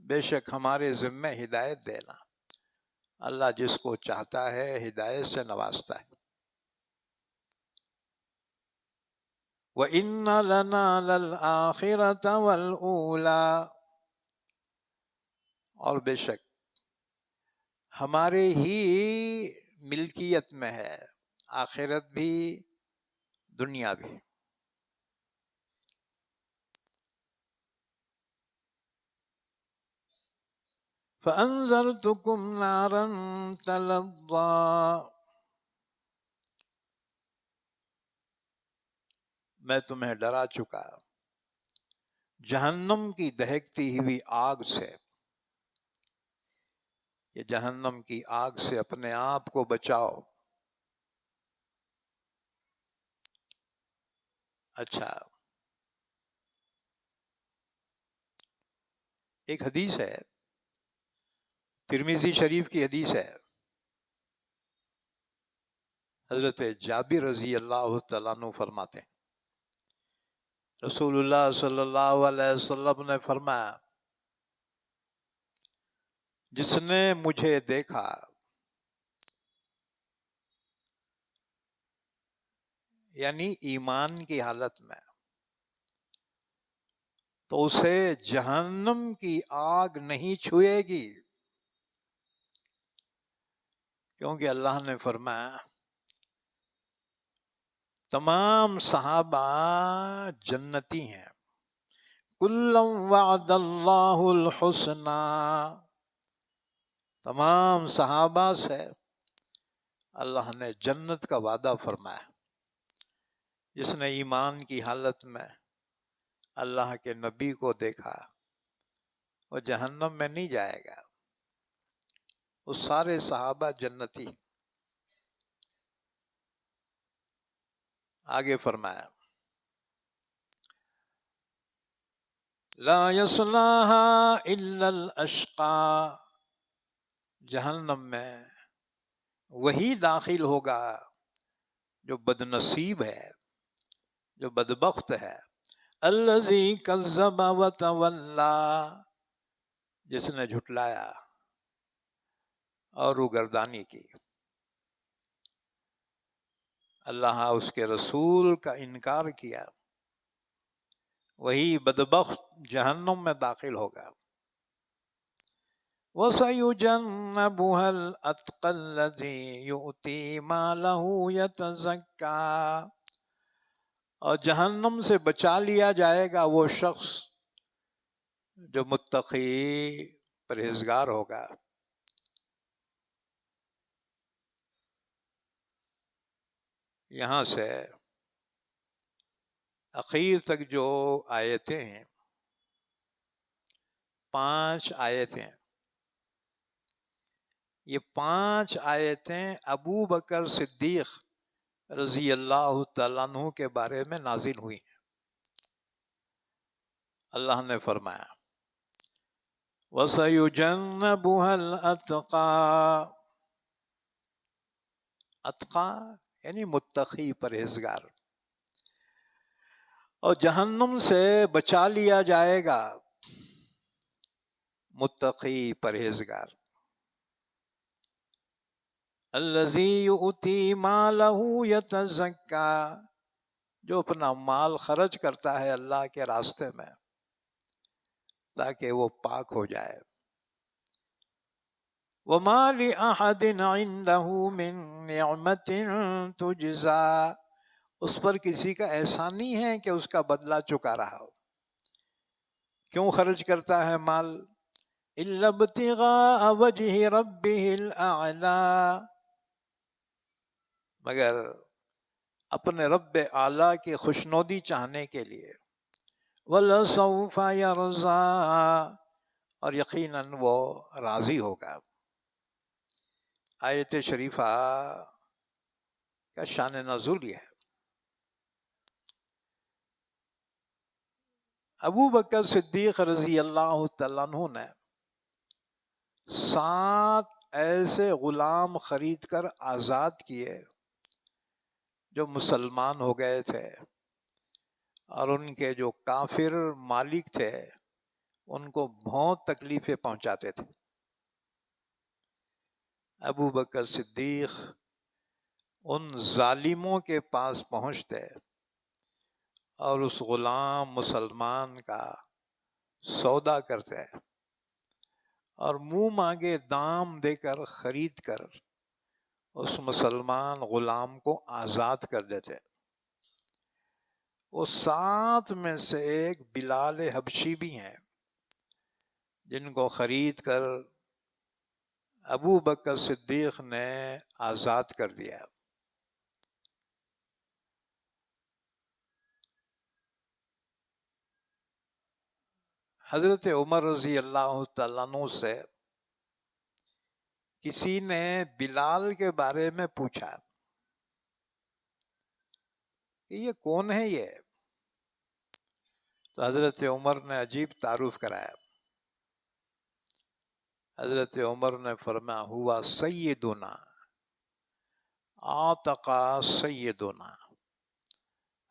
بے شک ہمارے ذمہ ہدایت دینا، اللہ جس کو چاہتا ہے ہدایت سے نوازتا ہے۔ وَإِنَّ لَنَا لَلْآخِرَةَ وَالْأُولَى، اور بے شک ہمارے ہی ملکیت میں ہے آخرت بھی دنیا بھی۔ فَأَنذَرْتُكُمْ نَارًا تَلَظَّى، میں تمہیں ڈرا چکا جہنم کی دہکتی ہوئی آگ سے، کہ جہنم کی آگ سے اپنے آپ کو بچاؤ۔ اچھا، ایک حدیث ہے، ترمذی شریف کی حدیث ہے، حضرت جابر رضی اللہ تعالیٰ عنہ فرماتے ہیں رسول اللہ صلی اللہ علیہ وسلم نے فرمایا، جس نے مجھے دیکھا یعنی ایمان کی حالت میں، تو اسے جہنم کی آگ نہیں چھوئے گی، کیونکہ اللہ نے فرمایا تمام صحابہ جنتی ہیں، کلا وعد اللہ الحسنی، تمام صحابہ سے اللہ نے جنت کا وعدہ فرمایا۔ جس نے ایمان کی حالت میں اللہ کے نبی کو دیکھا وہ جہنم میں نہیں جائے گا، وہ سارے صحابہ جنتی۔ آگے فرمایا لا یصلاها الا الاشقى، جہنم میں وہی داخل ہوگا جو بدنصیب ہے، جو بدبخت ہے، الذی کذب وتولی، جس نے جھٹلایا اور روگردانی کی، اللہ اس کے رسول کا انکار کیا، وہی بدبخت جہنم میں داخل ہوگا۔ وَسَيُجَنَّبُهَا الْأَتْقَى الَّذِي يُؤْتِي مَالَهُ يَتَزَكَّى، اور جہنم سے بچا لیا جائے گا وہ شخص جو متقی پرہیزگار ہوگا۔ یہاں سے اخیر تک جو آیتیں ہیں، 5 آیتیں، یہ 5 آیتیں ابو بکر صدیق رضی اللہ تعالیٰ عنہ کے بارے میں نازل ہوئی ہیں۔ اللہ نے فرمایا وَسَيُجَنَّبُهَا الْأَتْقَى، اتقا یعنی متقی پرہیزگار، اور جہنم سے بچا لیا جائے گا متقی پرہیزگار۔ الذی یؤتی مالہ یتزکا، جو اپنا مال خرچ کرتا ہے اللہ کے راستے میں تاکہ وہ پاک ہو جائے۔ وما لأحد عنده من نعمة تجزا، اس پر کسی کا احسان نہیں ہے کہ اس کا بدلہ چکا رہا ہو۔ کیوں خرچ کرتا ہے مال؟ إلا ابتغاء وجه ربه الأعلى، مگر اپنے رب اعلیٰ کی خوشنودی چاہنے کے لیے۔ وَلَسَوْفَ يَرْضَىٰ، اور یقیناً وہ راضی ہوگا۔ آیت شریفہ کا شان نزول یہ ہے۔ ابو بکر صدیق رضی اللہ تعالیٰ عنہ نے 7 ایسے غلام خرید کر آزاد کیے جو مسلمان ہو گئے تھے، اور ان کے جو کافر مالک تھے ان کو بہت تکلیفیں پہنچاتے تھے۔ ابو بکر صدیق ان ظالموں کے پاس پہنچتے اور اس غلام مسلمان کا سودا کرتے اور منہ مانگے دام دے کر خرید کر اس مسلمان غلام کو آزاد کر دیتے۔ وہ 7 میں سے ایک بلال حبشی بھی ہیں جن کو خرید کر ابو بکر صدیق نے آزاد کر دیا۔ حضرت عمر رضی اللہ تعالیٰ عنہ سے کسی نے بلال کے بارے میں پوچھا کہ یہ کون ہے یہ؟ تو حضرت عمر نے عجیب تعارف کرایا. حضرت عمر نے فرمایا ہوا سیدنا آتقا سیدنا.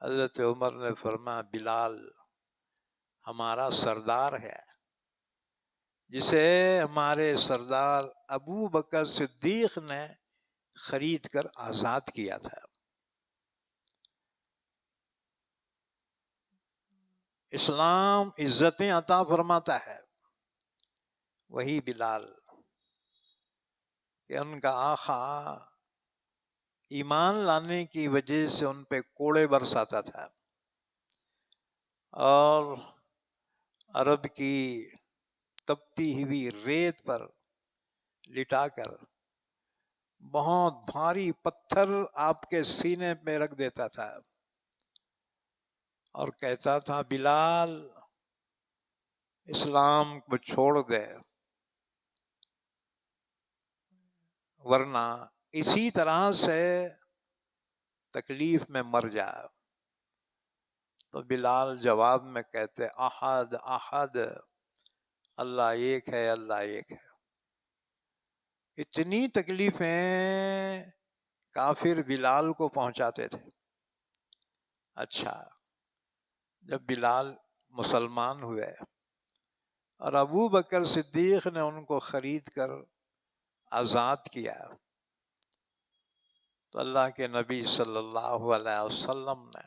حضرت عمر نے فرمایا بلال ہمارا سردار ہے، جسے ہمارے سردار ابو بکر صدیق نے خرید کر آزاد کیا تھا. اسلام عزتیں عطا فرماتا ہے، وہی بلال کہ ان کا آقا ایمان لانے کی وجہ سے ان پہ کوڑے برساتا تھا، اور عرب کی تپتی ہوئی ریت پر لٹا کر بہت بھاری پتھر آپ کے سینے پہ رکھ دیتا تھا اور کہتا تھا بلال اسلام کو چھوڑ دے ورنہ اسی طرح سے تکلیف میں مر جائے. تو بلال جواب میں کہتے احد احد، اللہ ایک ہے، اللہ ایک ہے. اتنی تکلیفیں کافر بلال کو پہنچاتے تھے. اچھا، جب بلال مسلمان ہوئے اور ابو بکر صدیق نے ان کو خرید کر آزاد کیا، تو اللہ کے نبی صلی اللہ علیہ وسلم نے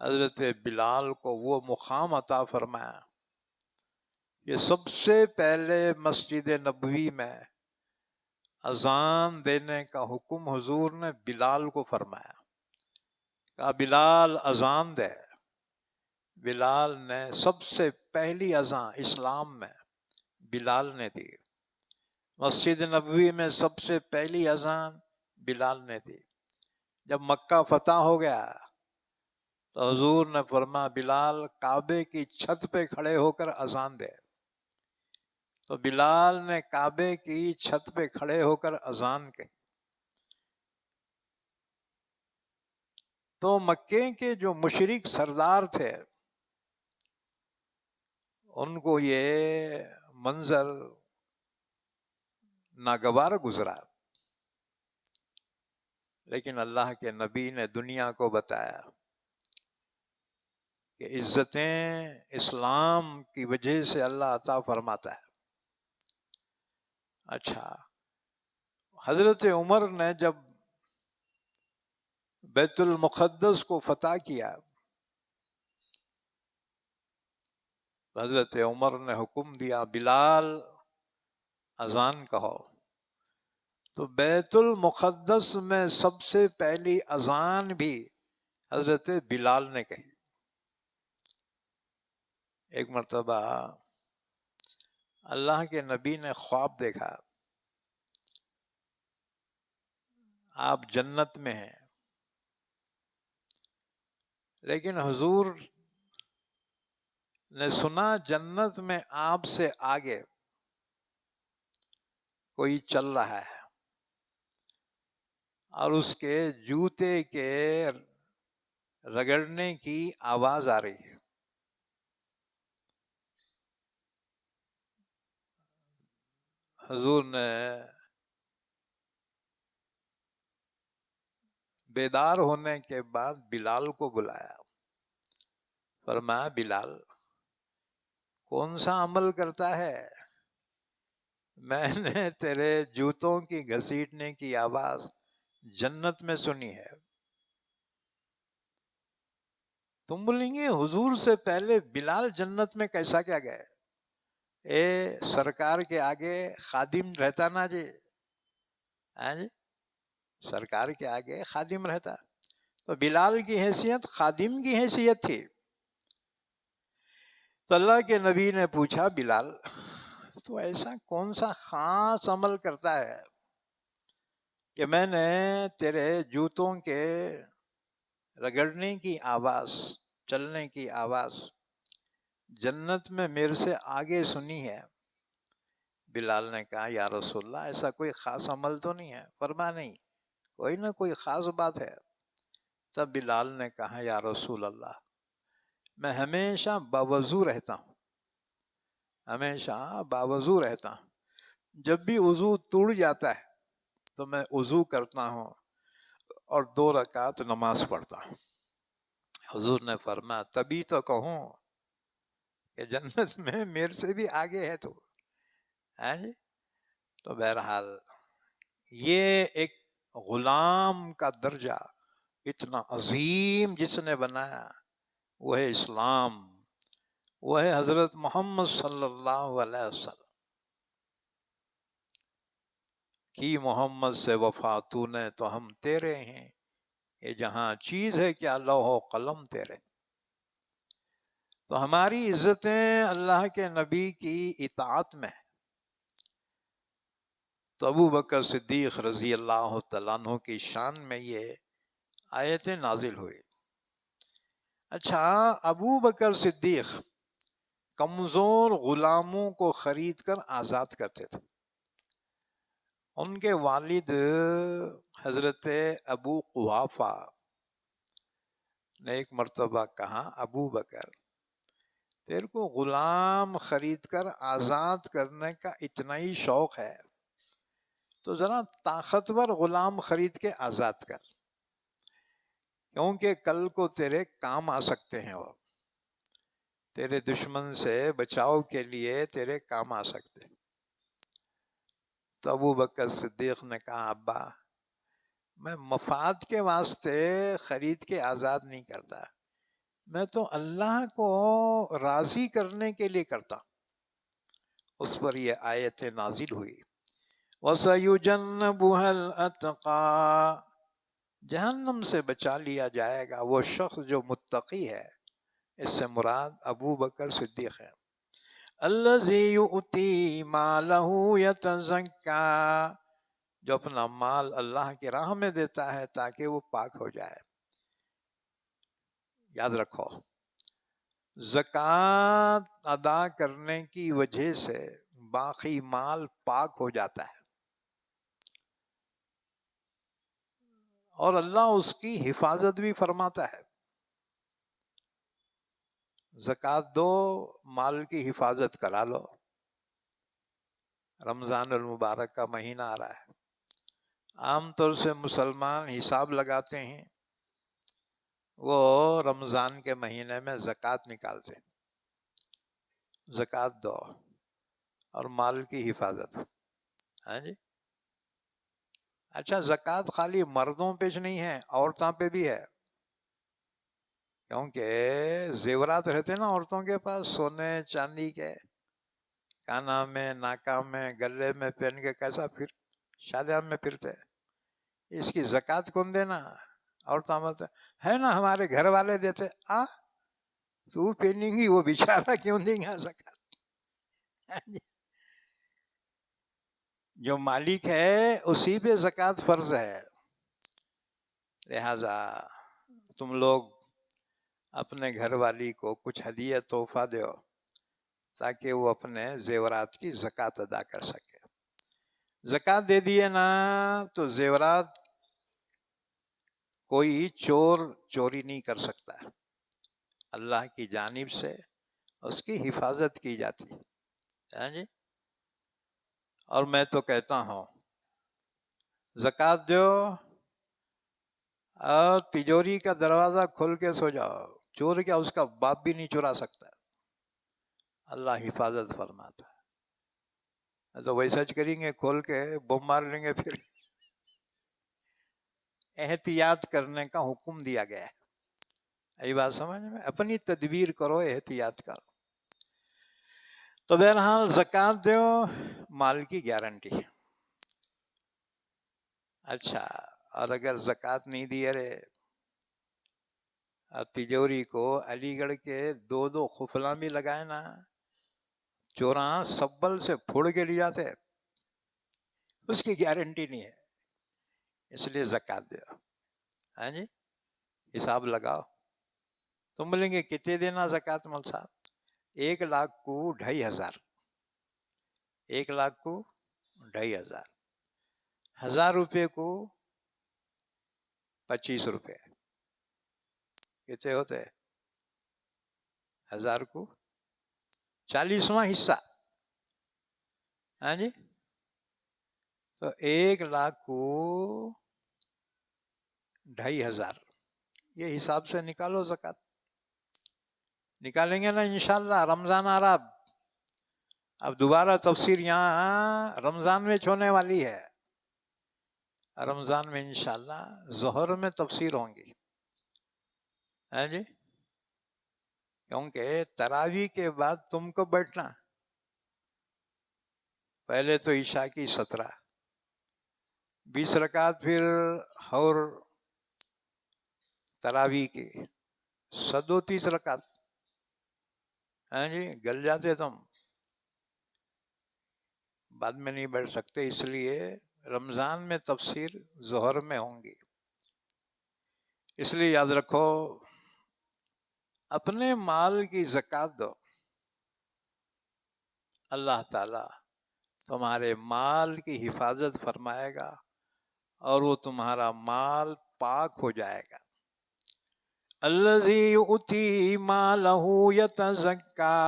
حضرت بلال کو وہ مقام عطا فرمایا کہ سب سے پہلے مسجد نبوی میں اذان دینے کا حکم حضور نے بلال کو فرمایا. کہا بلال اذان دے. بلال نے سب سے پہلی اذان اسلام میں بلال نے دی. مسجد نبوی میں سب سے پہلی اذان بلال نے دی. جب مکہ فتح ہو گیا تو حضور نے فرمایا بلال کعبے کی چھت پہ کھڑے ہو کر اذان دے. تو بلال نے کعبے کی چھت پہ کھڑے ہو کر اذان کہی. تو مکے کے جو مشرک سردار تھے ان کو یہ منظر ناگوار گزرا، لیکن اللہ کے نبی نے دنیا کو بتایا کہ عزتیں اسلام کی وجہ سے اللہ عطا فرماتا ہے. اچھا، حضرت عمر نے جب بیت المقدس کو فتح کیا، حضرت عمر نے حکم دیا بلال اذان کہو. تو بیت المقدس میں سب سے پہلی اذان بھی حضرت بلال نے کہی. ایک مرتبہ اللہ کے نبی نے خواب دیکھا، آپ جنت میں ہیں، لیکن حضور نے سنا جنت میں آپ سے آگے کوئی چل رہا ہے اور اس کے جوتے کے رگڑنے کی آواز آ رہی ہے. حضور نے بیدار ہونے کے بعد بلال کو بلایا، فرمایا بلال کون سا عمل کرتا ہے؟ میں نے تیرے جوتوں کی گھسیٹنے کی آواز جنت میں سنی ہے. تم بولیں گے حضور سے پہلے بلال جنت میں کیسا کیا گئے؟ سرکار کے آگے خادم رہتا نا جی، ہاں جی، سرکار کے آگے خادم رہتا. تو بلال کی حیثیت خادم کی حیثیت تھی. تو اللہ کے نبی نے پوچھا بلال تو ایسا کون سا خاص عمل کرتا ہے کہ میں نے تیرے جوتوں کے رگڑنے کی آواز، چلنے کی آواز جنت میں میرے سے آگے سنی ہے؟ بلال نے کہا یا رسول اللہ ایسا کوئی خاص عمل تو نہیں ہے. فرمایا نہیں، کوئی نہ کوئی خاص بات ہے. تب بلال نے کہا یا رسول اللہ میں ہمیشہ باوضو رہتا ہوں، ہمیشہ باوضو رہتا ہوں. جب بھی وضو ٹوٹ جاتا ہے تو میں وضو کرتا ہوں اور 2 رکعت نماز پڑھتا ہوں. حضور نے فرمایا تبھی تو کہوں کہ جنت میں میرے سے بھی آگے ہے تو. ہاں جی. تو بہرحال یہ ایک غلام کا درجہ اتنا عظیم جس نے بنایا وہ ہے اسلام، وہ ہے حضرت محمد صلی اللہ علیہ وسلم کی. محمد سے وفا تو نے تو ہم تیرے ہیں، یہ جہاں چیز ہے کیا لوح و قلم تیرے. تو ہماری عزتیں اللہ کے نبی کی اطاعت میں. تو ابو بکر صدیق رضی اللہ تعالیٰ عنہ کی شان میں یہ آیتیں نازل ہوئی. اچھا، ابو بکر صدیق کمزور غلاموں کو خرید کر آزاد کرتے تھے. ان کے والد حضرت ابو قحافہ نے ایک مرتبہ کہا ابو بکر تیرے کو غلام خرید کر آزاد کرنے کا اتنا ہی شوق ہے تو ذرا طاقتور غلام خرید کے آزاد کر، کیونکہ کل کو تیرے کام آ سکتے ہیں، وہ تیرے دشمن سے بچاؤ کے لیے تیرے کام آ سکتے. تو ابو بکر صدیق نے کہا ابا میں مفاد کے واسطے خرید کے آزاد نہیں کرتا، میں تو اللہ کو راضی کرنے کے لیے کرتا. اس پر یہ آیت نازل ہوئی وَسَيُجَنَّبُهَا الْأَتْقَى، جہنم سے بچا لیا جائے گا وہ شخص جو متقی ہے. اس سے مراد ابو بکر صدیق ہے. الَّذِي يُؤْتِي مَالَهُ يَتَزَكَّى، جو اپنا مال اللہ کی راہ میں دیتا ہے تاکہ وہ پاک ہو جائے. یاد رکھو زکوٰۃ ادا کرنے کی وجہ سے باقی مال پاک ہو جاتا ہے اور اللہ اس کی حفاظت بھی فرماتا ہے. زکوٰۃ دو، مال کی حفاظت کرا لو. رمضان المبارک کا مہینہ آ رہا ہے، عام طور سے مسلمان حساب لگاتے ہیں، وہ رمضان کے مہینے میں زکوٰۃ نکالتے ہیں. زکوٰۃ دو اور مال کی حفاظت. ہاں جی. اچھا، زکوٰۃ خالی مردوں پہ نہیں ہے، عورتوں پہ بھی ہے، کیونکہ زیورات رہتے نا عورتوں کے پاس، سونے چاندی کے، کانا میں، ناکا میں، گلے میں پہن کے کیسا پھر شادیاں میں پھرتے. اس کی زکوٰۃ کون دینا؟ عورتوں میں ہے نا ہمارے گھر والے دیتے. تو پہنیں گی وہ بیچارہ کیوں دیں گا زکوٰۃ؟ جو مالک ہے اسی پہ زکوٰۃ فرض ہے. لہذا تم لوگ اپنے گھر والی کو کچھ ہدیہ تحفہ دو تاکہ وہ اپنے زیورات کی زکوٰۃ ادا کر سکے. زکوٰۃ دے دیے نا تو زیورات کوئی چور چوری نہیں کر سکتا، اللہ کی جانب سے اس کی حفاظت کی جاتی. ہاں جی. اور میں تو کہتا ہوں زکوٰۃ دو اور تجوری کا دروازہ کھول کے سو جاؤ، چور کیا اس کا باپ بھی نہیں چرا سکتا، اللہ حفاظت فرماتا ہے. تو ویسا کریں گے کھول کے بم مار لیں گے. پھر احتیاط کرنے کا حکم دیا گیا ہے. یہی بات سمجھ میں، اپنی تدبیر کرو، احتیاط کرو. تو بہرحال زکوٰۃ دو، مال کی گارنٹی. اچھا، اور اگر زکوٰۃ نہیں دیے رہے اور تجوری کو علی گڑھ کے 2 خفلا بھی لگائے نا، چوراں سبل سے پھوڑ کے لے جاتے، اس کی گارنٹی نہیں ہے. اس لیے زکوٰۃ دو. ہاں جی. حساب لگاؤ. تم بولیں گے کتنے دینا زکوٰۃ مول صاحب؟ 1,00,000 کو 2,500، 1,00,000 کو 2,500، 1,000 روپے کو 25 روپے. کتنے ہوتے؟ 1000 کو 40واں حصہ، ہاں جی، تو 1,00,000 کو 2,500، یہ حساب سے نکالو زکوٰۃ. نکالیں گے نا انشاءاللہ. رمضان آ رہا، اب دوبارہ تفسیر یہاں رمضان میں ہونے والی ہے. رمضان میں انشاءاللہ ظہر میں تفسیر ہوں گی، ہاں جی، کیونکہ تراویح کے بعد تم کو بیٹھنا، پہلے تو عشاء کی 17، 20 رکعت، پھر اور تراویح کی 37 رکعت، ہاں جی، گل جاتے تم، بعد میں نہیں بیٹھ سکتے. اس لیے رمضان میں تفسیر ظہر میں ہوں گی. اس لیے یاد رکھو، اپنے مال کی زکوٰۃ دو، اللہ تعالی تمہارے مال کی حفاظت فرمائے گا اور وہ تمہارا مال پاک ہو جائے گا. الذی یؤتی مالہ یتزکا،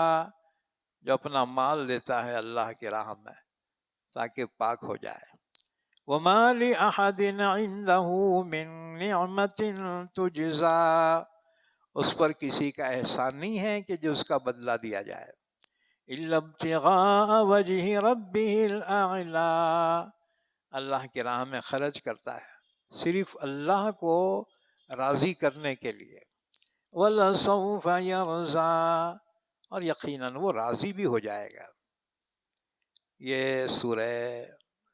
جو اپنا مال دیتا ہے اللہ کی راہ میں تاکہ پاک ہو جائے. وَمَا لِأَحَدٍ عِندَهُ مِن نِعْمَةٍ تُجْزَىٰ، اس پر کسی کا احسان نہیں ہے کہ جو اس کا بدلہ دیا جائے. إِلَّا ابْتِغَاءَ وَجْهِ رَبِّهِ الْأَعْلَىٰ، اللہ کی راہ میں خرچ کرتا ہے صرف اللہ کو راضی کرنے کے لیے. وَلَسَوْفَ يَرْضَىٰ، اور یقیناً وہ راضی بھی ہو جائے گا. یہ سورہ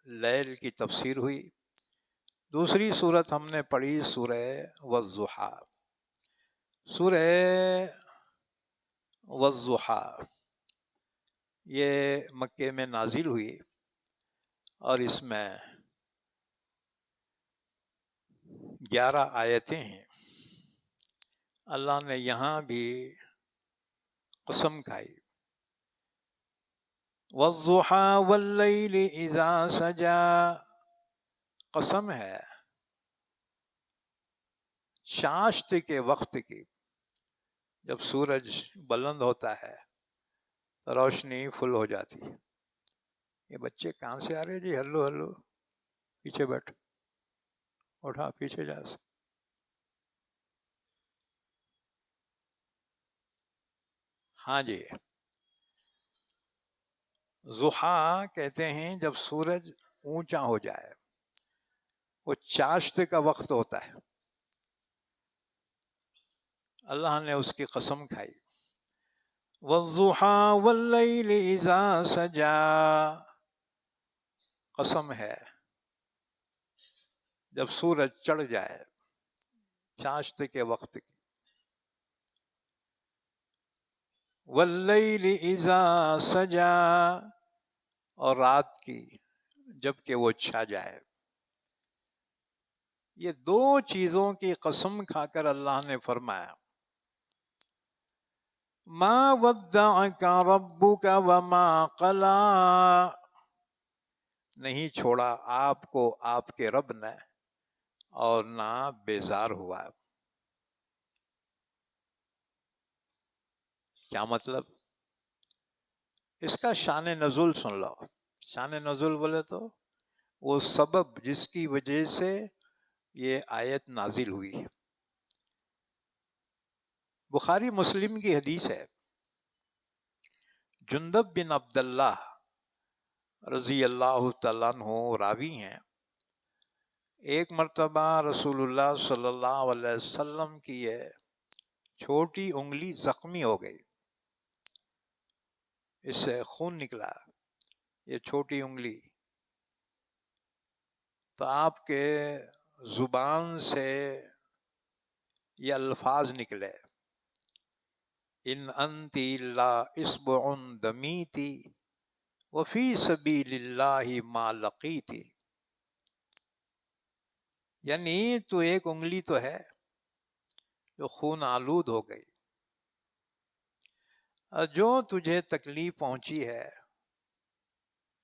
لیل کی تفسیر ہوئی. دوسری صورت ہم نے پڑھی سورہ والضحیٰ. سورہ والضحیٰ یہ مکے میں نازل ہوئی اور اس میں 11 آیتیں ہیں. اللہ نے یہاں بھی قسم کھائی، والضحیٰ واللیل اذا سجا، قسم ہے چاشت کے وقت کی، جب سورج بلند ہوتا ہے تو روشنی فل ہو جاتی. یہ بچے کہاں سے آ رہے جی؟ ہلو ہلو، پیچھے بیٹھ، اٹھا پیچھے جا. ہاں جی، ضحیٰ کہتے ہیں جب سورج اونچا ہو جائے، وہ چاشت کا وقت ہوتا ہے. اللہ نے اس کی قسم کھائی، والضحیٰ واللیل اذا سجا، قسم ہے جب سورج چڑھ جائے چاشت کے وقت کی. واللیل اذا سجا، اور رات کی جب کہ وہ چھا جائے. یہ دو چیزوں کی قسم کھا کر اللہ نے فرمایا، ما ودعک ربک وما قلا، نہیں چھوڑا آپ کو آپ کے رب نے اور نہ بیزار ہوا. کیا مطلب؟ اس کا شان نزول سن لو. شان نزول بولے تو وہ سبب جس کی وجہ سے یہ آیت نازل ہوئی ہے. بخاری مسلم کی حدیث ہے، جندب بن عبداللہ رضی اللہ تعالیٰ عنہ راوی ہیں. ایک مرتبہ رسول اللہ صلی اللہ علیہ وسلم کی یہ چھوٹی انگلی زخمی ہو گئی، اس سے خون نکلا، یہ چھوٹی انگلی. تو آپ کے زبان سے یہ الفاظ نکلے، ان انتی الا اصبع دمیتی وفی سبیل اللہ ما لقیتی، یعنی تو ایک انگلی تو ہے جو خون آلود ہو گئی، اور جو تجھے تکلیف پہنچی ہے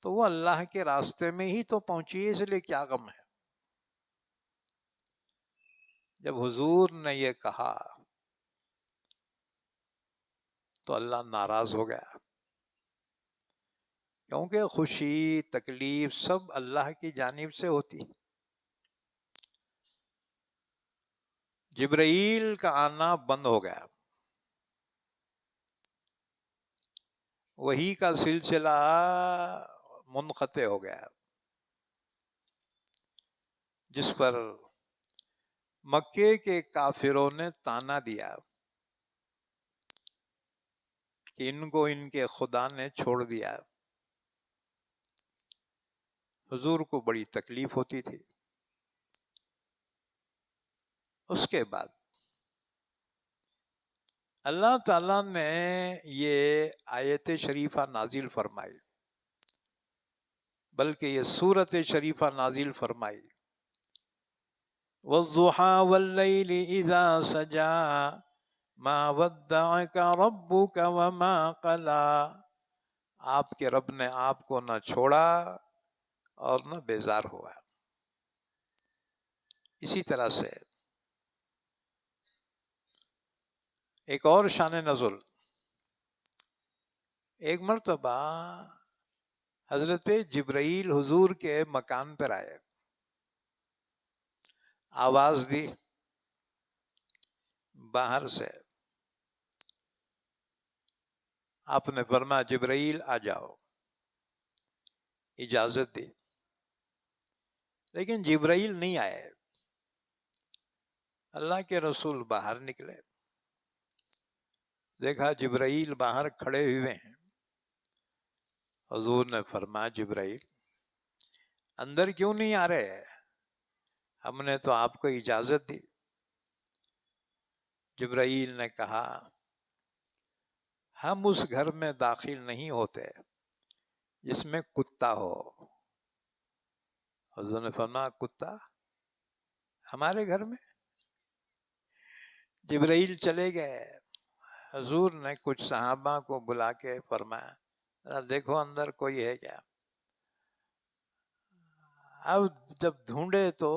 تو وہ اللہ کے راستے میں ہی تو پہنچی ہے، اس لیے کیا غم ہے. جب حضور نے یہ کہا تو اللہ ناراض ہو گیا، کیونکہ خوشی تکلیف سب اللہ کی جانب سے ہوتی۔ جبرائیل کا آنا بند ہو گیا، وحی کا سلسلہ منقطع ہو گیا، جس پر مکے کے کافروں نے طعنہ دیا کہ ان کو ان کے خدا نے چھوڑ دیا۔ حضور کو بڑی تکلیف ہوتی تھی۔ اس کے بعد اللہ تعالیٰ نے یہ آیت شریفہ نازل فرمائی، بلکہ یہ سورت شریفہ نازل فرمائی، وَالضُّحَى وَاللَّيْلِ إِذَا سَجَى مَا وَدَّعَكَ رَبُّكَ وَمَا قَلَى، آپ کے رب نے آپ کو نہ چھوڑا اور نہ بیزار ہوا۔ اسی طرح سے ایک اور شان نزول، ایک مرتبہ حضرت جبرائیل حضور کے مکان پر آئے، آواز دی باہر سے، آپ نے فرمایا جبرائیل آ جاؤ، اجازت دی، لیکن جبرائیل نہیں آئے۔ اللہ کے رسول باہر نکلے، دیکھا جبرائیل باہر کھڑے ہوئے ہیں۔ حضور نے فرمایا جبرائیل اندر کیوں نہیں آ رہے؟ ہم نے تو آپ کو اجازت دی۔ جبرائیل نے کہا ہم اس گھر میں داخل نہیں ہوتے جس میں کتا ہو۔ حضور نے فرمایا کتا ہمارے گھر میں؟ جبرائیل چلے گئے۔ حضور نے کچھ صحابہ کو بلا کے فرمایا دیکھو اندر کوئی ہے کیا؟ اب جب ڈھونڈے تو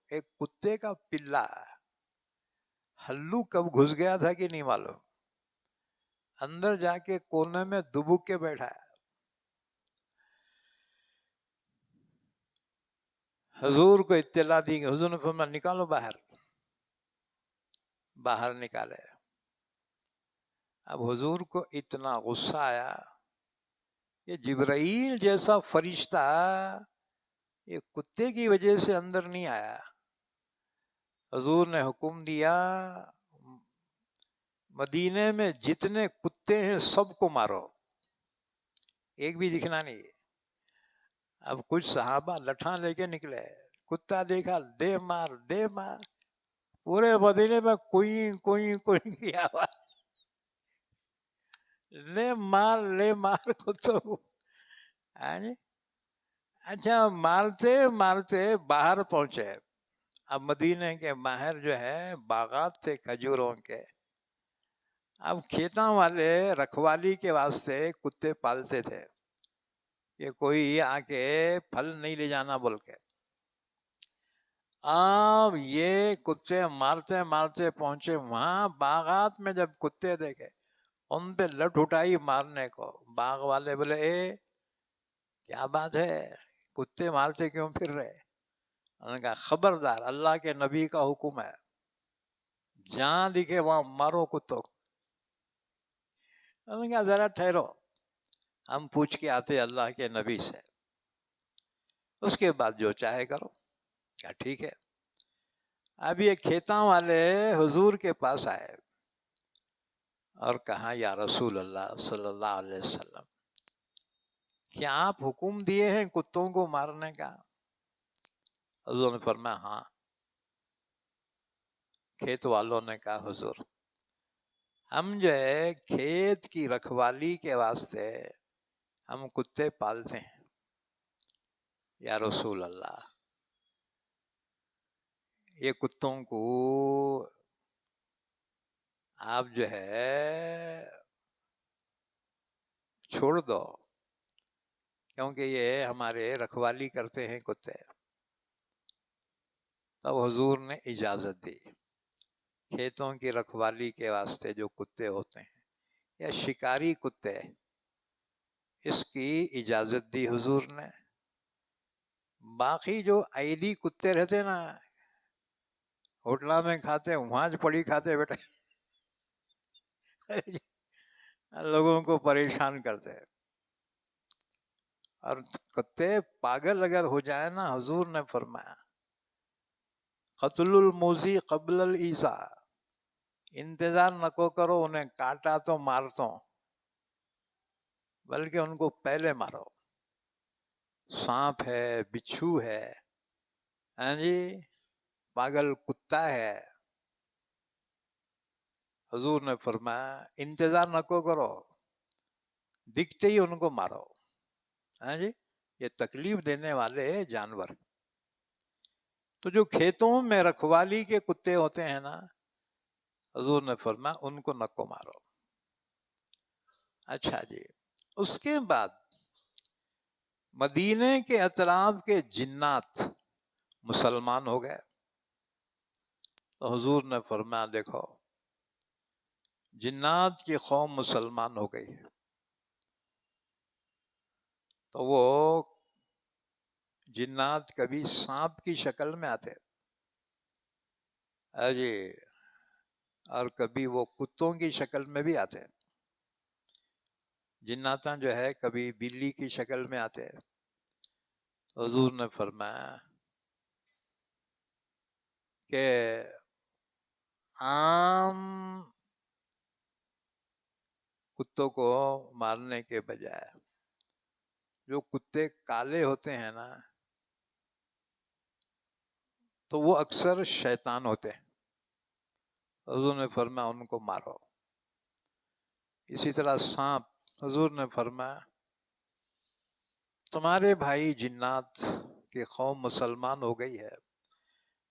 ایک کتے کا پلا، ہلو کب گھس گیا تھا کہ نہیں معلوم، اندر جا کے کونے میں دبک کے بیٹھا ہے۔ حضور کو اطلاع دی گئی، حضور نے فرمایا نکالو باہر، باہر نکالے۔ اب حضور کو اتنا غصہ آیا کہ جبرائیل جیسا فرشتہ یہ کتے کی وجہ سے اندر نہیں آیا۔ حضور نے حکم دیا مدینے میں جتنے کتے ہیں سب کو مارو، ایک بھی دکھنا نہیں۔ اب کچھ صحابہ لٹھاں لے کے نکلے، کتا دیکھا دے مار دے مار، پورے مدینے میں کوئی کوئی کوئی کیا ہوا، لے مار کتوں کو۔ اچھا مارتے مارتے باہر پہنچے۔ اب مدینے کے باہر جو ہے باغات تھے کھجوروں کے، اب کھیتاں والے رکھوالی کے واسطے کتے پالتے تھے کہ کوئی آ کے پھل نہیں لے جانا بول کے۔ اب یہ کتے مارتے مارتے پہنچے وہاں باغات میں، جب کتے دیکھے ان پہ لٹ اٹھائی مارنے کو۔ باغ والے بولے اے کیا بات ہے، کتے مارتے کیوں پھر رہے؟ انہوں نے کہا خبردار اللہ کے نبی کا حکم ہے، جہاں دکھے وہاں مارو کتوں کو۔ انہوں نے کہا ذرا ٹھہرو، ہم پوچھ کے آتے اللہ کے نبی سے، اس کے بعد جو چاہے کرو۔ کہا ٹھیک ہے۔ اب یہ کھیتاں والے حضور کے پاس آئے اور کہا یا رسول اللہ صلی اللہ علیہ وسلم کیا آپ حکم دیے ہیں کتوں کو مارنے کا؟ حضور نے فرمایا ہاں۔ کھیت والوں نے کہا حضور ہم جو ہے کھیت کی رکھوالی کے واسطے ہم کتے پالتے ہیں یا رسول اللہ، یہ کتوں کو آپ جو ہے چھوڑ دو، کیونکہ یہ ہمارے رکھوالی کرتے ہیں کتے۔ تب حضور نے اجازت دی، کھیتوں کی رکھوالی کے واسطے جو کتے ہوتے ہیں یا شکاری کتے، اس کی اجازت دی حضور نے۔ باقی جو عیدی کتے رہتے نا، ہوٹلا میں کھاتے، وہاں پڑی کھاتے بیٹے، لوگوں کو پریشان کرتے۔ اور کتے پاگل اگر ہو جائے نا، حضور نے فرمایا قتل الموذی قبل الایذا، انتظار نہ کو کرو انہیں کاٹا تو مارتو، بلکہ ان کو پہلے مارو۔ سانپ ہے، بچھو ہے، ہاں جی، پاگل کتا ہے، حضور نے فرمایا انتظار نہ کو کرو، دکھتے ہی ان کو مارو۔ ہاں جی، یہ تکلیف دینے والے جانور۔ تو جو کھیتوں میں رکھوالی کے کتے ہوتے ہیں نا، حضور نے فرمایا ان کو نہ کو مارو۔ اچھا جی، اس کے بعد مدینے کے اطراف کے جنات مسلمان ہو گئے۔ تو حضور نے فرمایا دیکھو، جنات کی قوم مسلمان ہو گئی ہے، تو وہ جنات کبھی سانپ کی شکل میں آتے جی، اور کبھی وہ کتوں کی شکل میں بھی آتے۔ جناتاں جو ہے کبھی بلی کی شکل میں آتے۔ حضور نے فرمایا کہ عام کتوں کو مارنے کے بجائے جو کتے کالے ہوتے ہیں نا، تو وہ اکثر شیطان ہوتے ہیں۔ حضور نے فرمایا ان کو مارو۔ اسی طرح سانپ، حضور نے فرمایا تمہارے بھائی جنات کی قوم مسلمان ہو گئی ہے،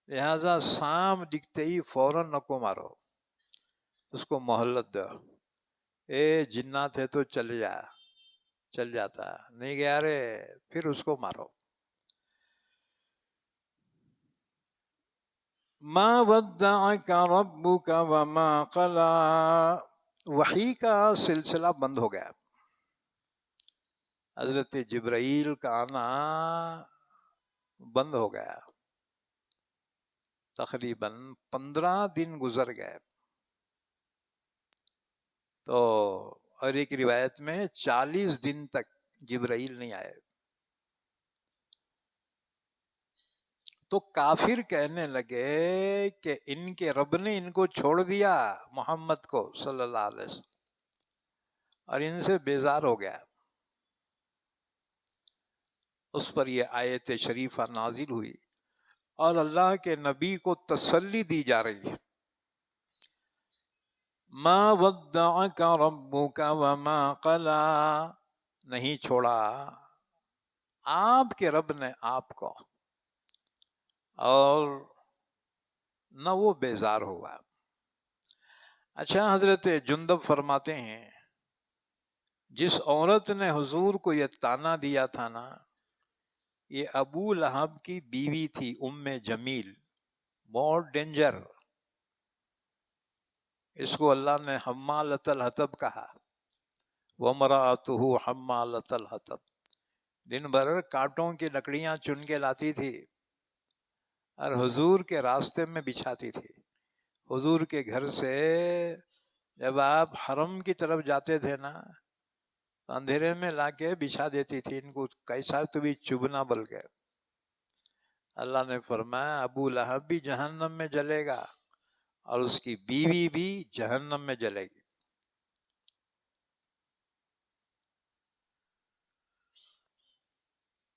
لہذا سانپ دکھتے ہی فوراً نہ کو مارو، اس کو مہلت دو۔ اے جنات ہے تو چل جاتا، نہیں گیا رے، پھر اس کو مارو۔ ما ودعک ربک وما قلی، وحی کا سلسلہ بند ہو گیا۔ حضرت جبرائیل کا آنا بند ہو گیا، تقریباً 15 دن گزر گئے۔ تو اور ایک روایت میں 40 دن تک جبرائیل نہیں آئے۔ تو کافر کہنے لگے کہ ان کے رب نے ان کو چھوڑ دیا، محمد کو صلی اللہ علیہ وسلم، اور ان سے بیزار ہو گیا۔ اس پر یہ آیت شریفہ نازل ہوئی اور اللہ کے نبی کو تسلی دی جا رہی ہے، ما ودعک ربک وما قلی، نہیں چھوڑا آپ کے رب نے آپ کو، اور نہ وہ بیزار ہوا۔ اچھا، حضرت جندب فرماتے ہیں جس عورت نے حضور کو یہ تانا دیا تھا نا، یہ ابو لہب کی بیوی تھی، ام جمیل، مور ڈینجر۔ اس کو اللہ نے حمالۃ الحطب کہا، وامرأتہ حمالۃ الحطب، دن بھر کانٹوں کی لکڑیاں چن کے لاتی تھی اور حضور کے راستے میں بچھاتی تھی۔ حضور کے گھر سے جب آپ حرم کی طرف جاتے تھے نا، تو اندھیرے میں لا کے بچھا دیتی تھی، ان کو کیسا تو بھی چبھنا بل گئے۔ اللہ نے فرمایا ابو لہب بھی جہنم میں جلے گا اور اس کی بیوی بھی جہنم میں جلے گی۔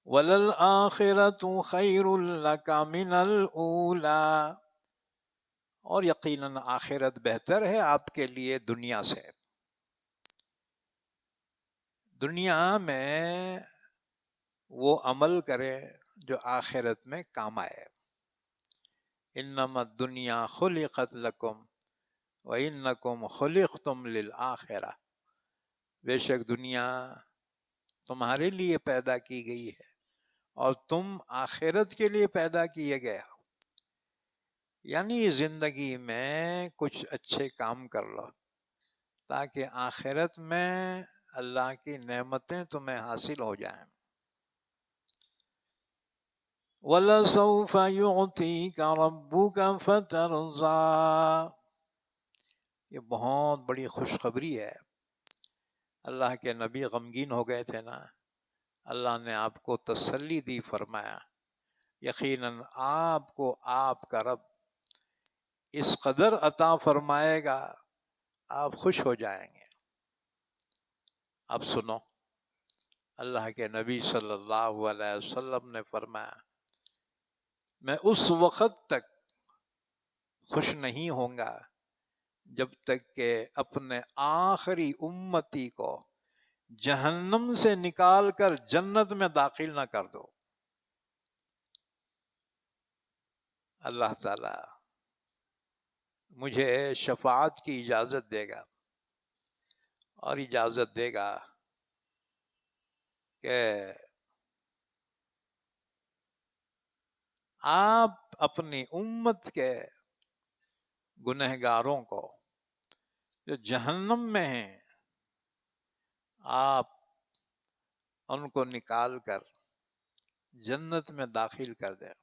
وَلَلْآخِرَةُ خَيْرٌ لَكَ مِنَ الْأُولَىٰ، اور یقیناً آخرت بہتر ہے آپ کے لیے دنیا سے۔ دنیا میں وہ عمل کرے جو آخرت میں کام آئے۔ انما الدنیا خلقت لکم وانکم خلقتم للآخرہ، بے شک دنیا تمہارے لیے پیدا کی گئی ہے اور تم آخرت کے لیے پیدا کیے گئے ہو۔ یعنی زندگی میں کچھ اچھے کام کر لو، تاکہ آخرت میں اللہ کی نعمتیں تمہیں حاصل ہو جائیں۔ وَلَسَوْفَ يُعْطِيكَ رَبُّكَ فَتَرْضَىٰ، یہ بہت بڑی خوشخبری ہے۔ اللہ کے نبی غمگین ہو گئے تھے نا، اللہ نے آپ کو تسلی دی، فرمایا یقیناً آپ کو آپ کا رب اس قدر عطا فرمائے گا آپ خوش ہو جائیں گے۔ اب سنو، اللہ کے نبی صلی اللہ علیہ وسلم نے فرمایا میں اس وقت تک خوش نہیں ہوں گا جب تک کہ اپنے آخری امتی کو جہنم سے نکال کر جنت میں داخل نہ کر دو۔ اللہ تعالی مجھے شفاعت کی اجازت دے گا اور اجازت دے گا کہ آپ اپنی امت کے گنہگاروں کو جو جہنم میں ہیں آپ ان کو نکال کر جنت میں داخل کر دیں۔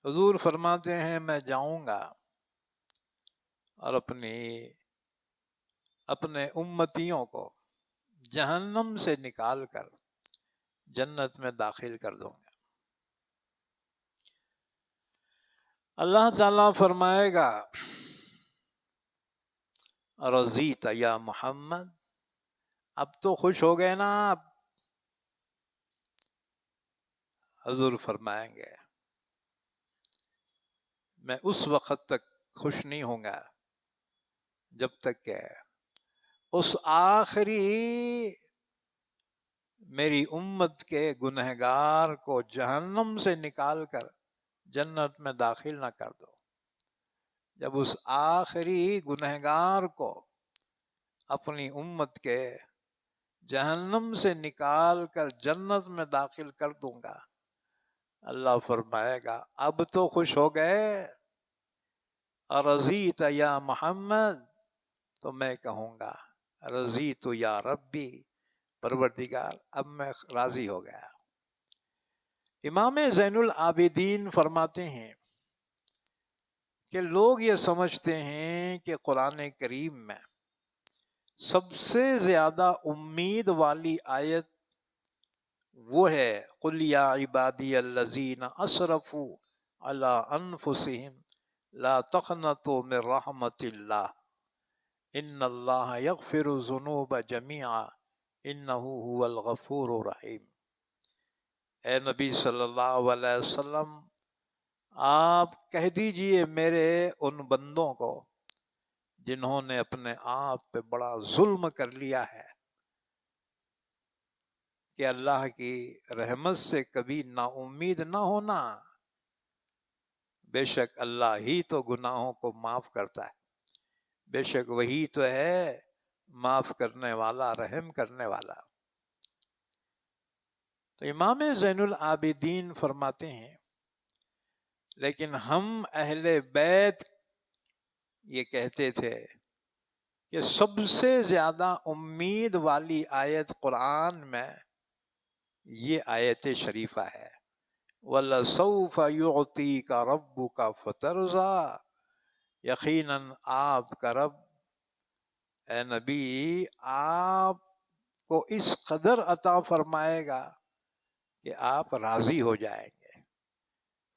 حضور فرماتے ہیں میں جاؤں گا اور اپنے امتیوں کو جہنم سے نکال کر جنت میں داخل کر دوں گا۔ اللہ تعالیٰ فرمائے گا رضیت یا محمد، اب تو خوش ہو گئے نا آپ؟ حضور فرمائیں گے میں اس وقت تک خوش نہیں ہوں گا جب تک کہ اس آخری میری امت کے گنہگار کو جہنم سے نکال کر جنت میں داخل نہ کر دو۔ جب اس آخری گنہگار کو اپنی امت کے جہنم سے نکال کر جنت میں داخل کر دوں گا، اللہ فرمائے گا اب تو خوش ہو گئے؟ رضیت یا محمد، تو میں کہوں گا رضیت یا ربی، پروردگار اب میں راضی ہو گیا۔ امام زین العابدین فرماتے ہیں کہ لوگ یہ سمجھتے ہیں کہ قرآن کریم میں سب سے زیادہ امید والی آیت وہ ہے قل یا عبادی الذین اسرفوا علی انفسہم لا تقنطوا من رحمت اللہ ان اللہ یغفر الذنوب جميعا انہ هو الغفور الرحیم۔ اے نبی صلی اللہ علیہ وسلم، آپ کہہ دیجئے میرے ان بندوں کو جنہوں نے اپنے آپ پہ بڑا ظلم کر لیا ہے کہ اللہ کی رحمت سے کبھی نا امید نہ ہونا، بے شک اللہ ہی تو گناہوں کو معاف کرتا ہے، بے شک وہی تو ہے معاف کرنے والا، رحم کرنے والا۔ تو امام زین العابدین فرماتے ہیں لیکن ہم اہل بیت یہ کہتے تھے کہ سب سے زیادہ امید والی آیت قرآن میں یہ آیت شریفہ ہے وَلَسَوْفَ يُعْطِيكَ رَبُّكَ فَتَرْضَىٰ، یقیناً آپ کا رب اے نبی آپ کو اس قدر عطا فرمائے گا کہ آپ راضی ہو جائیں گے۔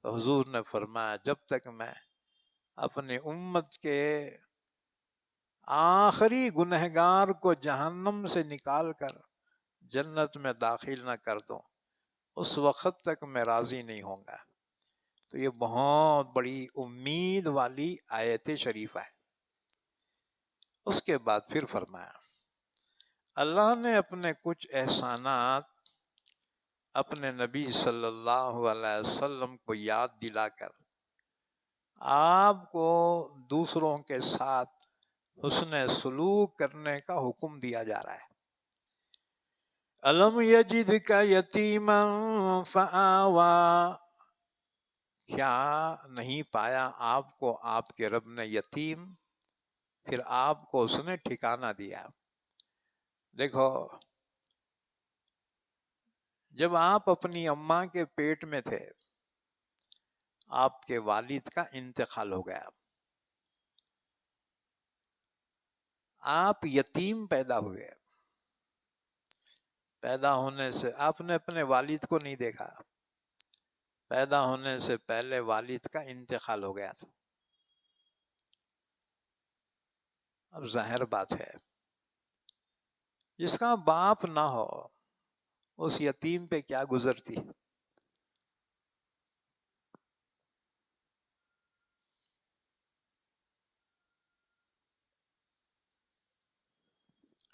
تو حضور نے فرمایا جب تک میں اپنی امت کے آخری گنہگار کو جہنم سے نکال کر جنت میں داخل نہ کر دوں اس وقت تک میں راضی نہیں ہوں گا۔ تو یہ بہت بڑی امید والی آیت شریفہ ہے۔ اس کے بعد پھر فرمایا اللہ نے اپنے کچھ احسانات اپنے نبی صلی اللہ علیہ وسلم کو یاد دلا کر آپ کو دوسروں کے ساتھ حسن سلوک کرنے کا حکم دیا جا رہا ہے۔ الم یجدک یتیما فآویٰ، کیا نہیں پایا آپ کو آپ کے رب نے یتیم پھر آپ کو اس نے ٹھکانہ دیا۔ دیکھو، جب آپ اپنی اماں کے پیٹ میں تھے، آپ کے والد کا انتقال ہو گیا، آپ یتیم پیدا ہوئے۔ پیدا ہونے سے آپ نے اپنے والد کو نہیں دیکھا، پیدا ہونے سے پہلے والد کا انتقال ہو گیا تھا۔ اب ظاہر بات ہے، جس کا باپ نہ ہو اس یتیم پہ کیا گزرتی۔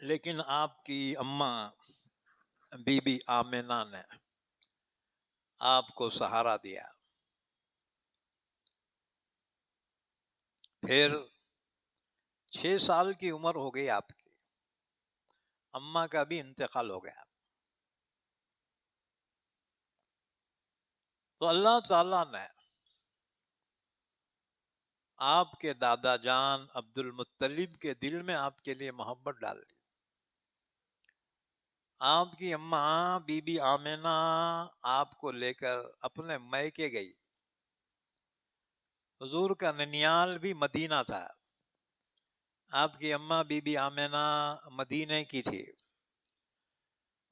لیکن آپ کی اماں بی بی آمنہ نے آپ کو سہارا دیا۔ پھر 6 سال کی عمر ہو گئی آپ کی، اماں کا بھی انتقال ہو گیا، تو اللہ تعالیٰ نے آپ کے دادا جان عبد المطلب کے دل میں آپ کے لیے محبت ڈال دی۔ آپ کی اماں بی بی آمنہ آپ کو لے کر اپنے میکے گئی۔ حضور کا ننیال بھی مدینہ تھا، آپ کی اماں بی بی آمنہ مدینہ کی تھی،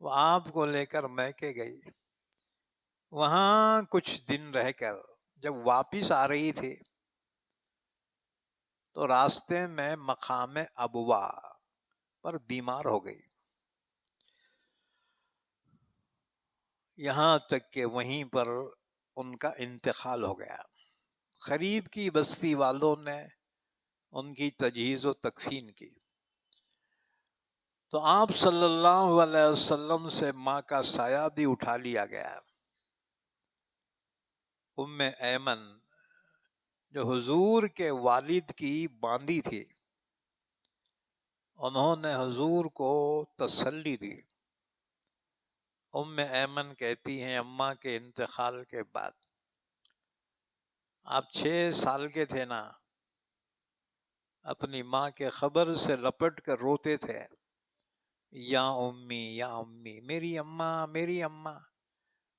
وہ آپ کو لے کر میکے گئی۔ وہاں کچھ دن رہ کر جب واپس آ رہی تھی تو راستے میں مقام ابوا پر بیمار ہو گئی، یہاں تک کہ وہیں پر ان کا انتقال ہو گیا۔ قریب کی بستی والوں نے ان کی تجہیز و تکفین کی، تو آپ صلی اللہ علیہ وسلم سے ماں کا سایہ بھی اٹھا لیا گیا۔ ام ایمن جو حضور کے والد کی باندی تھی، انہوں نے حضور کو تسلی دی۔ ام ایمن کہتی ہیں اماں کے انتقال کے بعد، آپ 6 سال کے تھے نا، اپنی ماں کے خبر سے لپٹ کر روتے تھے، یا امی یا امی، میری اماں میری اماں۔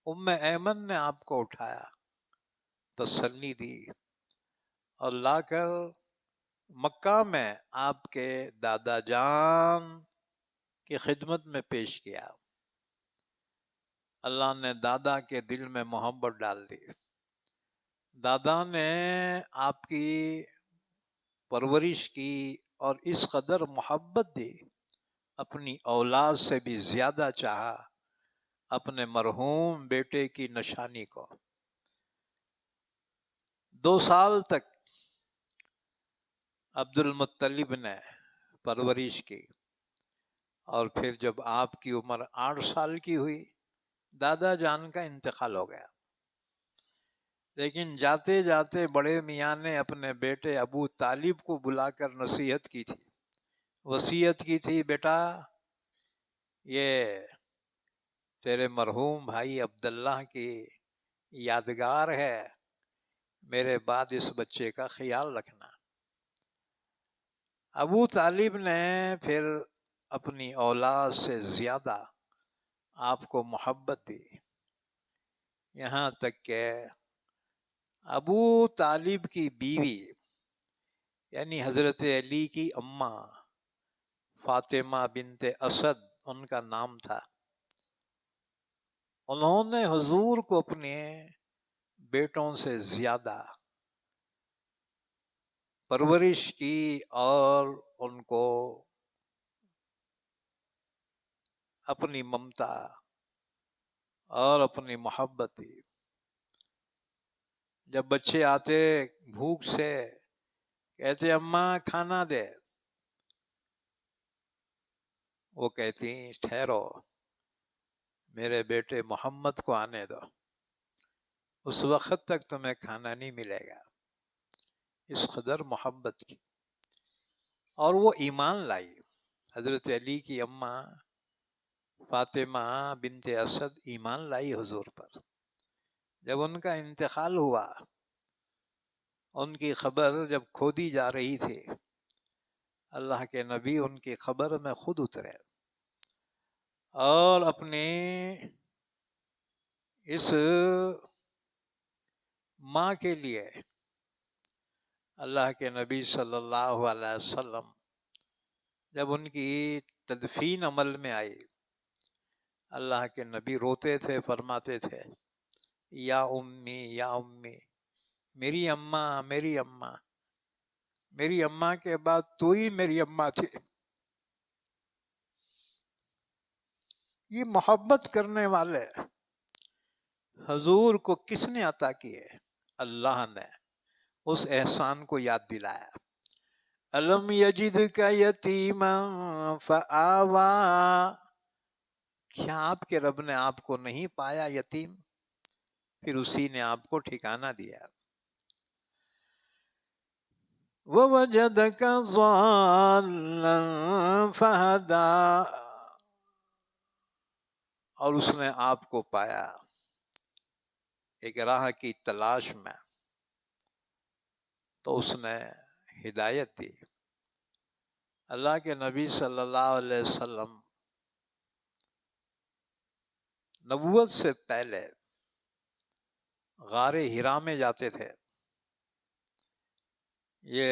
ام ایمن نے آپ کو اٹھایا، تسلی دی اور لا کر مکہ میں آپ کے دادا جان کی خدمت میں پیش کیا۔ اللہ نے دادا کے دل میں محبت ڈال دی، دادا نے آپ کی پرورش کی اور اس قدر محبت دی، اپنی اولاد سے بھی زیادہ چاہا اپنے مرحوم بیٹے کی نشانی کو۔ 2 سال تک عبد المطلب نے پرورش کی، اور پھر جب آپ کی عمر 8 سال کی ہوئی دادا جان کا انتقال ہو گیا۔ لیکن جاتے جاتے بڑے میاں نے اپنے بیٹے ابو طالب کو بلا کر نصیحت کی تھی، وصیت کی تھی، بیٹا یہ تیرے مرحوم بھائی عبداللہ کی یادگار ہے، میرے بعد اس بچے کا خیال رکھنا۔ ابو طالب نے پھر اپنی اولاد سے زیادہ آپ کو محبت دی، یہاں تک کہ ابو طالب کی بیوی یعنی حضرت علی کی اماں فاطمہ بنت اسد ان کا نام تھا، انہوں نے حضور کو اپنے بیٹوں سے زیادہ پرورش کی اور ان کو اپنی ممتا اور اپنی محبت دی۔ جب بچے آتے بھوک سے کہتے اماں کھانا دے، وہ کہتی ٹھہرو میرے بیٹے محمد کو آنے دو، اس وقت تک تمہیں کھانا نہیں ملے گا، اس قدر محبت کی۔ اور وہ ایمان لائی، حضرت علی کی اماں فاطمہ بنت اسد ایمان لائی حضور پر۔ جب ان کا انتقال ہوا، ان کی خبر جب کھودی جا رہی تھی اللہ کے نبی ان کی خبر میں خود اترے اور اپنی اس ماں کے لیے اللہ کے نبی صلی اللہ علیہ وسلم جب ان کی تدفین عمل میں آئی، اللہ کے نبی روتے تھے، فرماتے تھے یا امی یا امی، میری اماں میری اماں، میری اماں کے بعد تو ہی میری اماں تھی۔ یہ محبت کرنے والے حضور کو کس نے عطا کیے؟ اللہ نے اس احسان کو یاد دلایا۔ الم یجدک یتیما فآوا، کیا آپ کے رب نے آپ کو نہیں پایا یتیم، پھر اسی نے آپ کو ٹھکانہ دیا۔ ووجدک ضالا فہدا، اور اس نے آپ کو پایا ایک راہ کی تلاش میں، تو اس نے ہدایت دی۔ اللہ کے نبی صلی اللہ علیہ وسلم نبوت سے پہلے غار ہرا میں جاتے تھے۔ یہ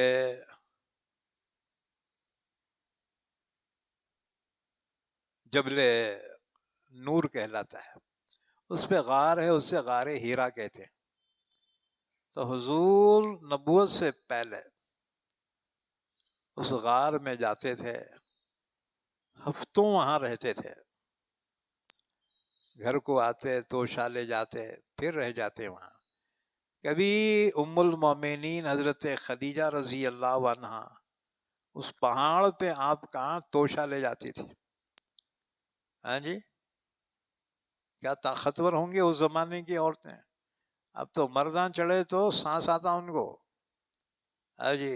جبل نور کہلاتا ہے، اس پہ غار ہے، اس سے غار ہیرا کہتے ہیں۔ تو حضور نبوت سے پہلے اس غار میں جاتے تھے، ہفتوں وہاں رہتے تھے، گھر کو آتے توشہ لے جاتے، پھر رہ جاتے وہاں۔ کبھی ام المومنین حضرت خدیجہ رضی اللہ عنہا اس پہاڑ پہ آپ کا توشہ لے جاتی تھی۔ ہاں جی، کیا طاقتور ہوں گے اس زمانے کی عورتیں، اب تو مرداں چڑھے تو سانس آتا ان کو۔ ہاں جی،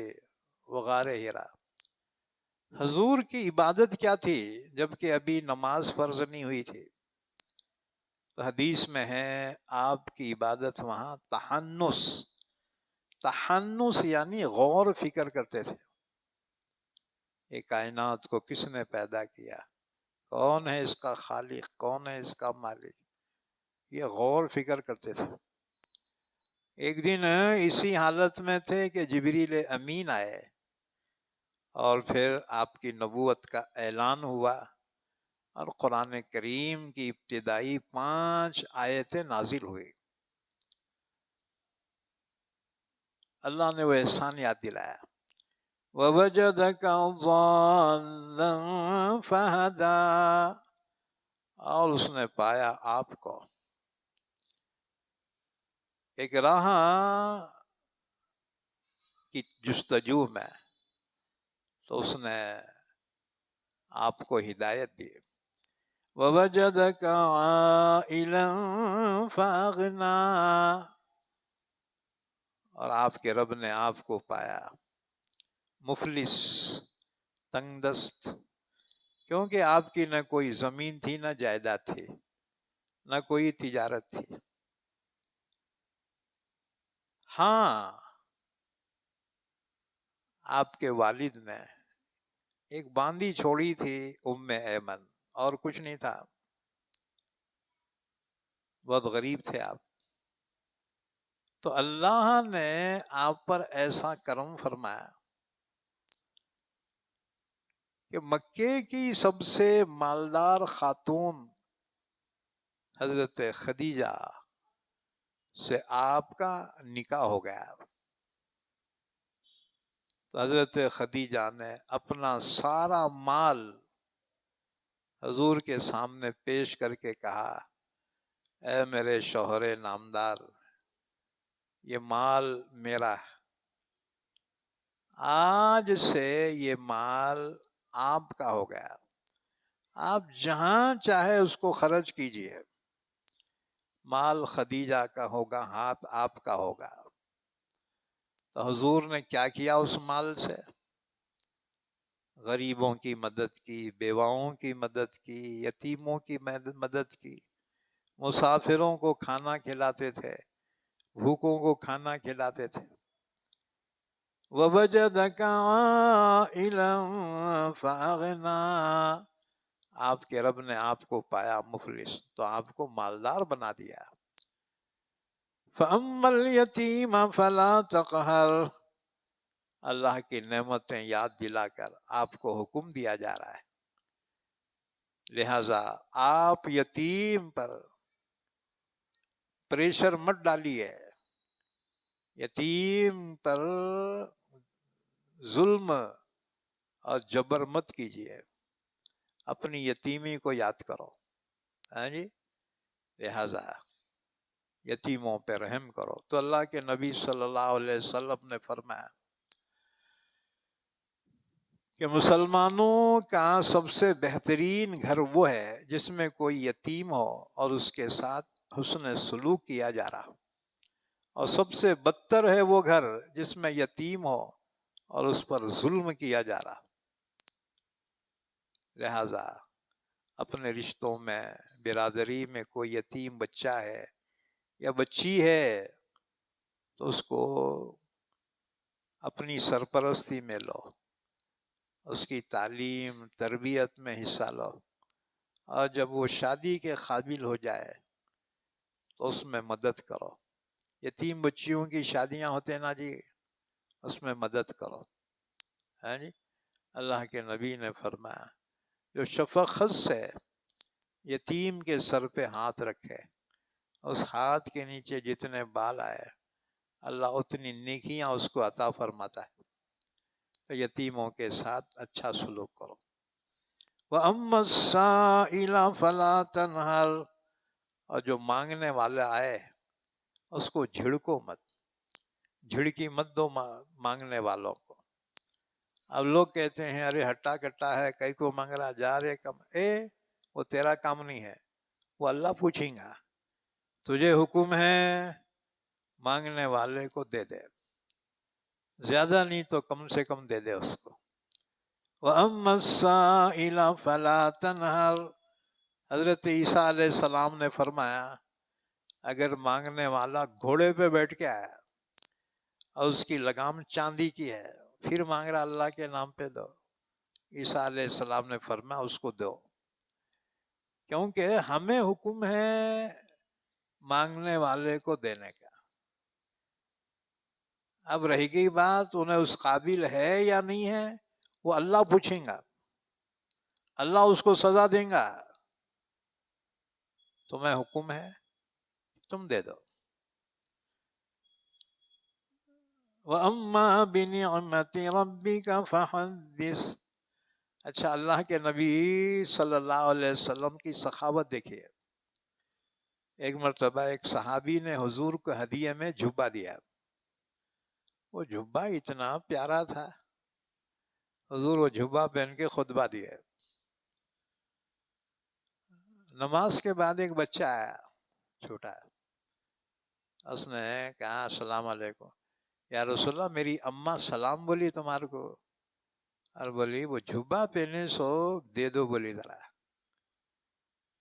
وہ غار ہیرا۔ حضور کی عبادت کیا تھی جب کہ ابھی نماز فرض نہیں ہوئی تھی؟ تو حدیث میں ہے آپ کی عبادت وہاں تحنس، تحنس یعنی غور فکر کرتے تھے، یہ کائنات کو کس نے پیدا کیا، کون ہے اس کا خالق، کون ہے اس کا مالک، یہ غور فکر کرتے تھے۔ ایک دن اسی حالت میں تھے کہ جبریل امین آئے اور پھر آپ کی نبوت کا اعلان ہوا اور قرآن کریم کی ابتدائی 5 آیتیں نازل ہوئی۔ اللہ نے وہ احسان یاد دلایا۔ وَوَجَدَكَ ضَالًّا فَهَدَىٰ، اور اس نے پایا آپ کو ایک راہ کی جستجو میں، تو اس نے آپ کو ہدایت دی۔ وَوَجَدَكَ عَائِلًا فَأَغْنَىٰ، اور آپ کے رب نے آپ کو پایا مفلس، تنگ دست، کیونکہ آپ کی نہ کوئی زمین تھی، نہ جائیداد تھی، نہ کوئی تجارت تھی۔ ہاں، آپ کے والد نے ایک باندی چھوڑی تھی ام ایمن، اور کچھ نہیں تھا، بہت غریب تھے آپ۔ تو اللہ نے آپ پر ایسا کرم فرمایا کہ مکے کی سب سے مالدار خاتون حضرت خدیجہ سے آپ کا نکاح ہو گیا۔ تو حضرت خدیجہ نے اپنا سارا مال حضور کے سامنے پیش کر کے کہا، اے میرے شوہر نامدار، یہ مال میرا ہے، آج سے یہ مال آپ کا ہو گیا، آپ جہاں چاہے اس کو خرچ کیجئے، مال خدیجہ کا ہوگا، ہاتھ آپ کا ہوگا۔ تو حضور نے کیا کیا اس مال سے؟ غریبوں کی مدد کی، بیواؤں کی مدد کی، یتیموں کی مدد کی، مسافروں کو کھانا کھلاتے تھے، بھوکوں کو کھانا کھلاتے تھے۔ وَوَجَدَكَ عَائِلًا فَأَغْنَى، آپ کے رب نے آپ کو پایا مفلس تو آپ کو مالدار بنا دیا. فَأَمَّا الْيَتِيمَ فَلَا تَقْهَرْ، اللہ کی نعمتیں یاد دلا کر آپ کو حکم دیا جا رہا ہے، لہذا آپ یتیم پر پریشر مت ڈالیے، یتیم پر ظلم اور جبر مت کیجیے، اپنی یتیمی کو یاد کرو. ہاں جی، لہذا یتیموں پہ رحم کرو. تو اللہ کے نبی صلی اللہ علیہ وسلم نے فرمایا کہ مسلمانوں کا سب سے بہترین گھر وہ ہے جس میں کوئی یتیم ہو اور اس کے ساتھ حسن سلوک کیا جا رہا، اور سب سے بدتر ہے وہ گھر جس میں یتیم ہو اور اس پر ظلم کیا جا رہا. لہذا اپنے رشتوں میں، برادری میں کوئی یتیم بچہ ہے یا بچی ہے تو اس کو اپنی سرپرستی میں لو، اس کی تعلیم تربیت میں حصہ لو، اور جب وہ شادی کے قابل ہو جائے تو اس میں مدد کرو. یتیم بچیوں کی شادیاں ہوتے ہیں نا جی، اس میں مدد کرو. ہاں جی، اللہ کے نبی نے فرمایا جو شفقت سے یتیم کے سر پہ ہاتھ رکھے، اس ہاتھ کے نیچے جتنے بال آئے اللہ اتنی نیکیاں اس کو عطا فرماتا ہے. تو یتیموں کے ساتھ اچھا سلوک کرو. وَأَمَّا السَّائِلَ فَلَا تَنْهَرْ، اور جو مانگنے والا آئے اس کو جھڑکو مت، جھڑکی مت دو مانگنے والوں کو. اب لوگ کہتے ہیں ارے ہٹا کٹا ہے، کئی کو مانگ رہا، جا رہے کم. وہ تیرا کام نہیں ہے، وہ اللہ پوچھیں گا. تجھے حکم ہے مانگنے والے کو دے دے، زیادہ نہیں تو کم سے کم دے دے اس کو. وَأَمَّا السَّائِلَ فَلَا تَنْهَرْ، حضرت عیسیٰ علیہ السلام نے فرمایا اگر مانگنے والا گھوڑے پہ بیٹھ کے آیا اور اس کی لگام چاندی کی ہے پھر مانگ رہا اللہ کے نام پہ دو، عیسیٰ علیہ السلام نے فرمایا اس کو دو، کیونکہ ہمیں حکم ہے مانگنے والے کو دینے کا. اب رہ گئی بات انہیں اس قابل ہے یا نہیں ہے، وہ اللہ پوچھیں گا، اللہ اس کو سزا دیں گا. تمہیں حکم ہے تم دے دو. وَأَمَّا بِنِعْمَةِ رَبِّكَ فَحَدِّثْ. اچھا، اللہ کے نبی صلی اللہ علیہ وسلم کی سخاوت دیکھیے. ایک مرتبہ ایک صحابی نے حضور کو ہدیے میں جھبا دیا. وہ جھبا اتنا پیارا تھا، حضور وہ جھبا پہن کے خطبہ دیا. نماز کے بعد ایک بچہ آیا چھوٹا، اس نے کہا السلام علیکم یا رسول اللہ، میری اماں سلام بولی تمہارے کو، اور بولی وہ جھبا پہنے سو دے دو بولی ذرا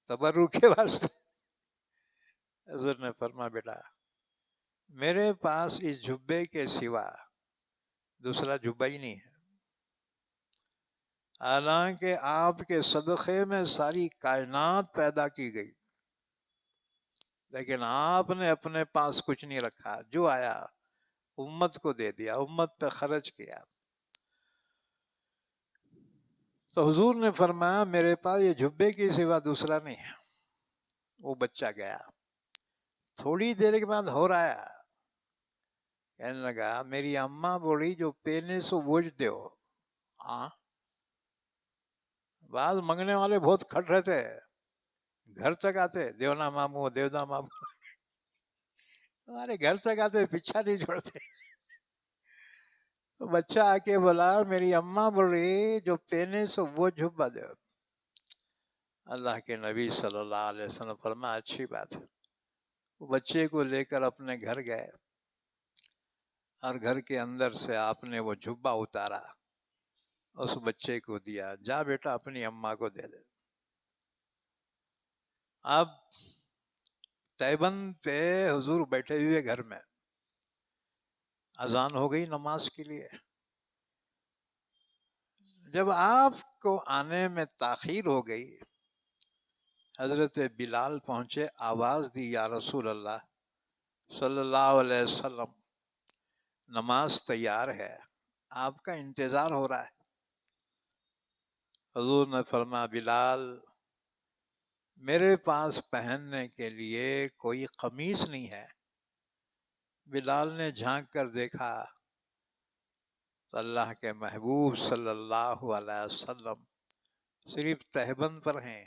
تبرک کے واسطے. حضور نے فرما بیٹا میرے پاس اس جھبے کے سوا دوسرا جھبا ہی نہیں ہے، حالانکہ آپ کے صدقے میں ساری کائنات پیدا کی گئی، لیکن آپ نے اپنے پاس کچھ نہیں رکھا، جو آیا امت کو دے دیا، امت پہ خرچ کیا. تو حضور نے فرمایا میرے پاس یہ جھبے کے سوا دوسرا نہیں ہے. وہ بچہ گیا، تھوڑی دیر کے بعد ہو رہا ہے، کہنے لگا میری اماں بولی جو پینے سو بوجھ دیو. ہاں، بعض منگنے والے بہت کھٹ رہتے، گھر تک آتے دیونا مامو دیونا مامو، ہمارے گھر تک آتے پیچھا نہیں چھوڑتے. تو بچہ آ کے بولا میری اماں بول رہی جو پینے سو وہ جھبا دو. اللہ کے نبی صلی اللہ علیہ وسلم فرمایا اچھی بات ہے. وہ بچے کو لے کر اپنے گھر گئے اور گھر کے اندر سے آپ نے وہ جھبا اتارا، اس بچے کو دیا، جا بیٹا اپنی اماں کو دے دے. اب تیبند پہ حضور بیٹھے ہوئے گھر میں، اذان ہو گئی نماز کے لیے. جب آپ کو آنے میں تاخیر ہو گئی، حضرت بلال پہنچے، آواز دی یا رسول اللہ صلی اللہ علیہ وسلم، نماز تیار ہے، آپ کا انتظار ہو رہا ہے. حضور نے فرمایا بلال میرے پاس پہننے کے لیے کوئی قمیص نہیں ہے. بلال نے جھانک کر دیکھا تو اللہ کے محبوب صلی اللہ علیہ وسلم صرف تہبند پر ہیں.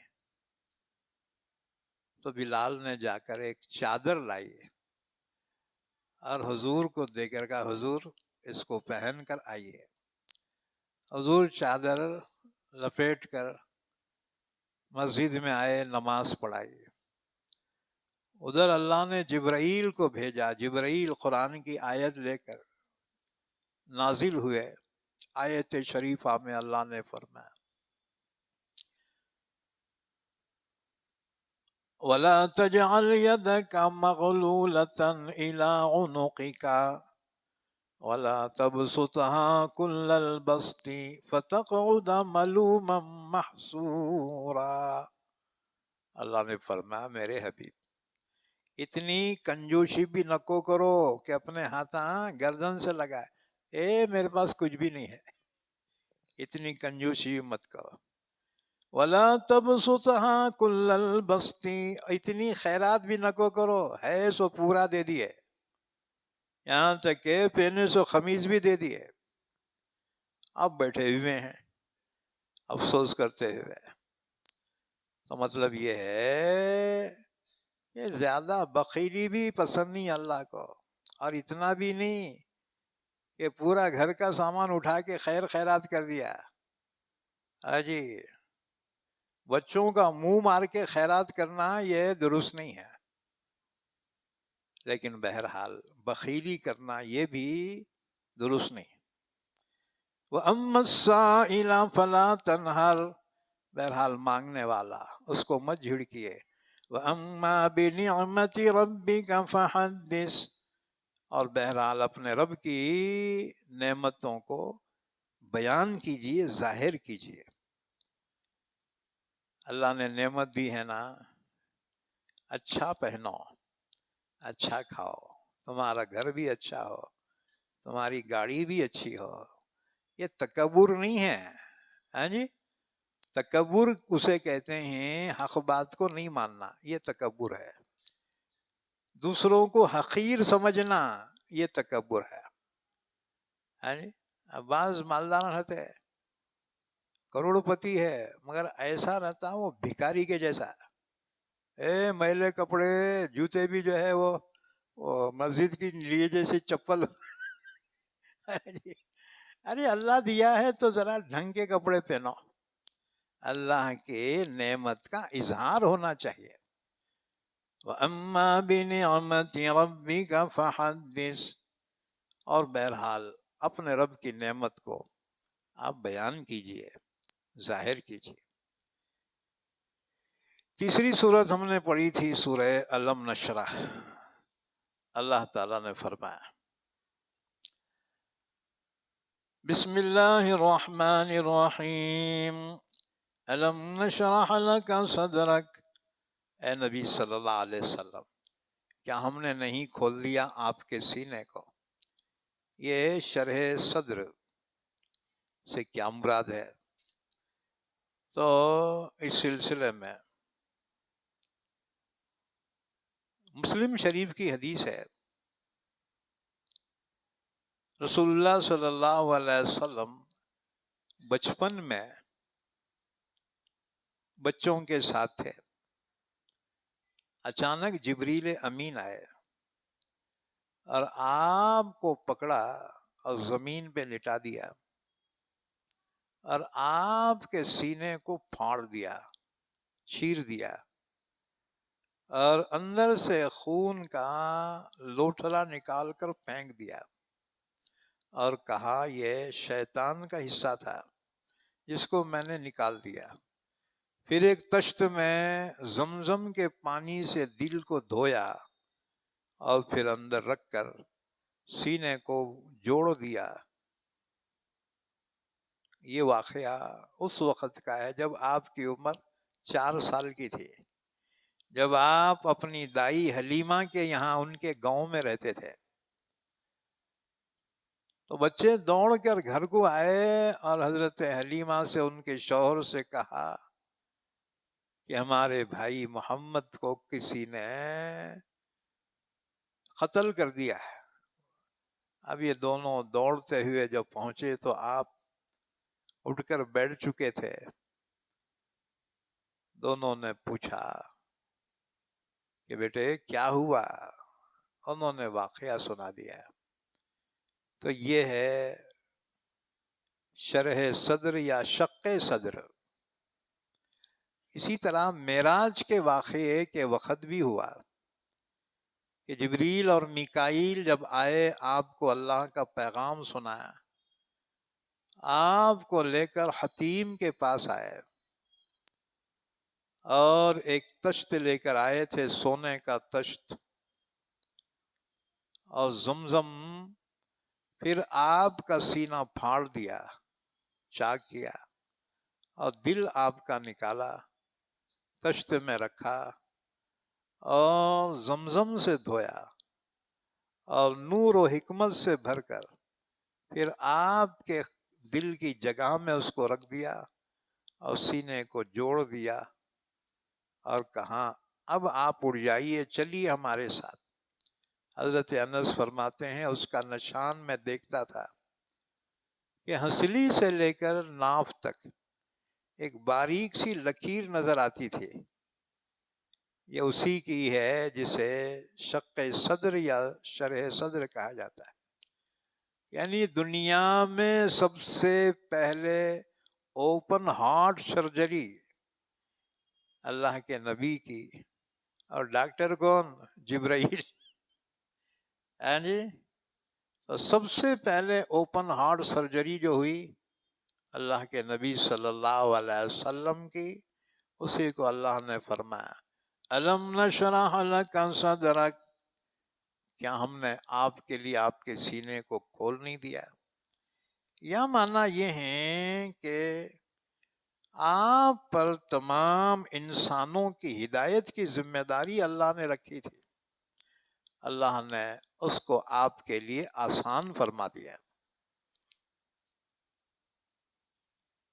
تو بلال نے جا کر ایک چادر لائی اور حضور کو دے کر کہا حضور اس کو پہن کر آئیے. حضور چادر لپیٹ کر مسجد میں آئے، نماز پڑھائی. ادھر اللہ نے جبرائیل کو بھیجا، جبرائیل قرآن کی آیت لے کر نازل ہوئے. آیت شریفہ میں اللہ نے فرمایا وَلَا تَجْعَلْ يَدَكَ مَغْلُولَةً إِلَىٰ عُنُقِكَ وَلَا تَبْسُطْهَا كُلَّ الْبَسْطِ فَتَقْعُدَ مَلُومًا مَحْسُورًا. اللہ نے فرمایا میرے حبیب اتنی کنجوسی بھی نکو کرو کہ اپنے ہاتھاں گردن سے لگائے، میرے پاس کچھ بھی نہیں ہے. اتنی کنجوسی مت کرو. وَلَا تَبْسُطْهَا كُلَّ الْبَسْطِ اتنی خیرات بھی نکو کرو، ہے سو پورا دے دیے، یہاں تک کہ پہنے سو خمیز بھی دے دیے. اب بیٹھے ہوئے ہیں افسوس کرتے ہوئے. تو مطلب یہ ہے کہ زیادہ بخیلی بھی پسند نہیں اللہ کو، اور اتنا بھی نہیں کہ پورا گھر کا سامان اٹھا کے خیر خیرات کر دیا. ہاں جی، بچوں کا منہ مار کے خیرات کرنا یہ درست نہیں ہے. لیکن بہرحال بخیلی کرنا یہ بھی درست نہیں. وَأَمَّا السَّائِلَ فَلَا تَنْهَرْ بہرحال مانگنے والا اس کو مت جھڑکیے. وَأَمَّا بِنِعْمَةِ رَبِّكَ فَحَدِّثْ اور بہرحال اپنے رب کی نعمتوں کو بیان کیجئے، ظاہر کیجئے. اللہ نے نعمت دی ہے نا، اچھا پہنو، اچھا کھاؤ، تمہارا گھر بھی اچھا ہو، تمہاری گاڑی بھی اچھی ہو. یہ تکبر نہیں ہے. ہاں جی، تکبر اسے کہتے ہیں حق بات کو نہیں ماننا، یہ تکبر ہے. دوسروں کو حقیر سمجھنا یہ تکبر ہے. ہاں جی، بعض مالدار رہتے ہیں، کروڑ پتی ہے مگر ایسا رہتا وہ بھکاری کے جیسا. میلے کپڑے، جوتے بھی جو ہے وہ مسجد کی لیے جیسے چپل. ارے اللہ دیا ہے تو ذرا ڈھنگ کے کپڑے پہنو. اللہ کے نعمت کا اظہار ہونا چاہیے. وَأَمَّا بِنِعْمَةِ رَبِّكَ فَحَدِّثْ اور بہرحال اپنے رب کی نعمت کو آپ بیان کیجئے، ظاہر کیجئے. تیسری صورت ہم نے پڑھی تھی سورہ الم نشرح. اللہ تعالیٰ نے فرمایا بسم اللہ الرحمن الرحیم الم نشرح لک صدرک. اے نبی صلی اللہ علیہ وسلم کیا ہم نے نہیں کھول دیا آپ کے سینے کو؟ یہ شرح صدر سے کیا مراد ہے؟ تو اس سلسلے میں مسلم شریف کی حدیث ہے، رسول اللہ صلی اللہ علیہ وسلم بچپن میں بچوں کے ساتھ تھے. اچانک جبریل امین آئے اور آپ کو پکڑا اور زمین پہ لٹا دیا اور آپ کے سینے کو پھاڑ دیا، چیر دیا، اور اندر سے خون کا لوٹھڑا نکال کر پھینک دیا اور کہا یہ شیطان کا حصہ تھا جس کو میں نے نکال دیا. پھر ایک تشت میں زمزم کے پانی سے دل کو دھویا اور پھر اندر رکھ کر سینے کو جوڑ دیا۔ یہ واقعہ اس وقت کا ہے جب آپ کی عمر 4 سال کی تھی، جب آپ اپنی دائی حلیمہ کے یہاں ان کے گاؤں میں رہتے تھے۔ تو بچے دوڑ کر گھر کو آئے اور حضرت حلیمہ سے ان کے شوہر سے کہا کہ ہمارے بھائی محمد کو کسی نے قتل کر دیا ہے۔ اب یہ دونوں دوڑتے ہوئے جب پہنچے تو آپ اٹھ کر بیٹھ چکے تھے۔ دونوں نے پوچھا کہ بیٹے کیا ہوا؟ انہوں نے واقعہ سنا دیا۔ تو یہ ہے شرح صدر یا شق صدر۔ اسی طرح معراج کے واقعے کے وقت بھی ہوا کہ جبریل اور میکائیل جب آئے، آپ کو اللہ کا پیغام سنایا، آپ کو لے کر حتیم کے پاس آئے اور ایک تشت لے کر آئے تھے، سونے کا تشت اور زمزم۔ پھر آپ کا سینہ پھاڑ دیا، چاک کیا اور دل آپ کا نکالا، تشت میں رکھا اور زمزم سے دھویا اور نور و حکمت سے بھر کر پھر آپ کے دل کی جگہ میں اس کو رکھ دیا اور سینے کو جوڑ دیا اور کہا اب آپ اڑ جائیے، چلیے ہمارے ساتھ۔ حضرت انس فرماتے ہیں اس کا نشان میں دیکھتا تھا کہ ہنسلی سے لے کر ناف تک ایک باریک سی لکیر نظر آتی تھی۔ یہ اسی کی ہے جسے شق صدر یا شرح صدر کہا جاتا ہے۔ یعنی دنیا میں سب سے پہلے اوپن ہارٹ سرجری اللہ کے نبی کی، اور ڈاکٹر کون؟ جبرائیل۔ جی تو سب سے پہلے اوپن ہارٹ سرجری جو ہوئی اللہ کے نبی صلی اللہ علیہ وسلم کی، اسی کو اللہ نے فرمایا الم نشرح لک صدرک، کیا ہم نے آپ کے لیے آپ کے سینے کو کھول نہیں دیا؟ یا معنی یہ ہے کہ آپ پر تمام انسانوں کی ہدایت کی ذمہ داری اللہ نے رکھی تھی، اللہ نے اس کو آپ کے لیے آسان فرما دیا۔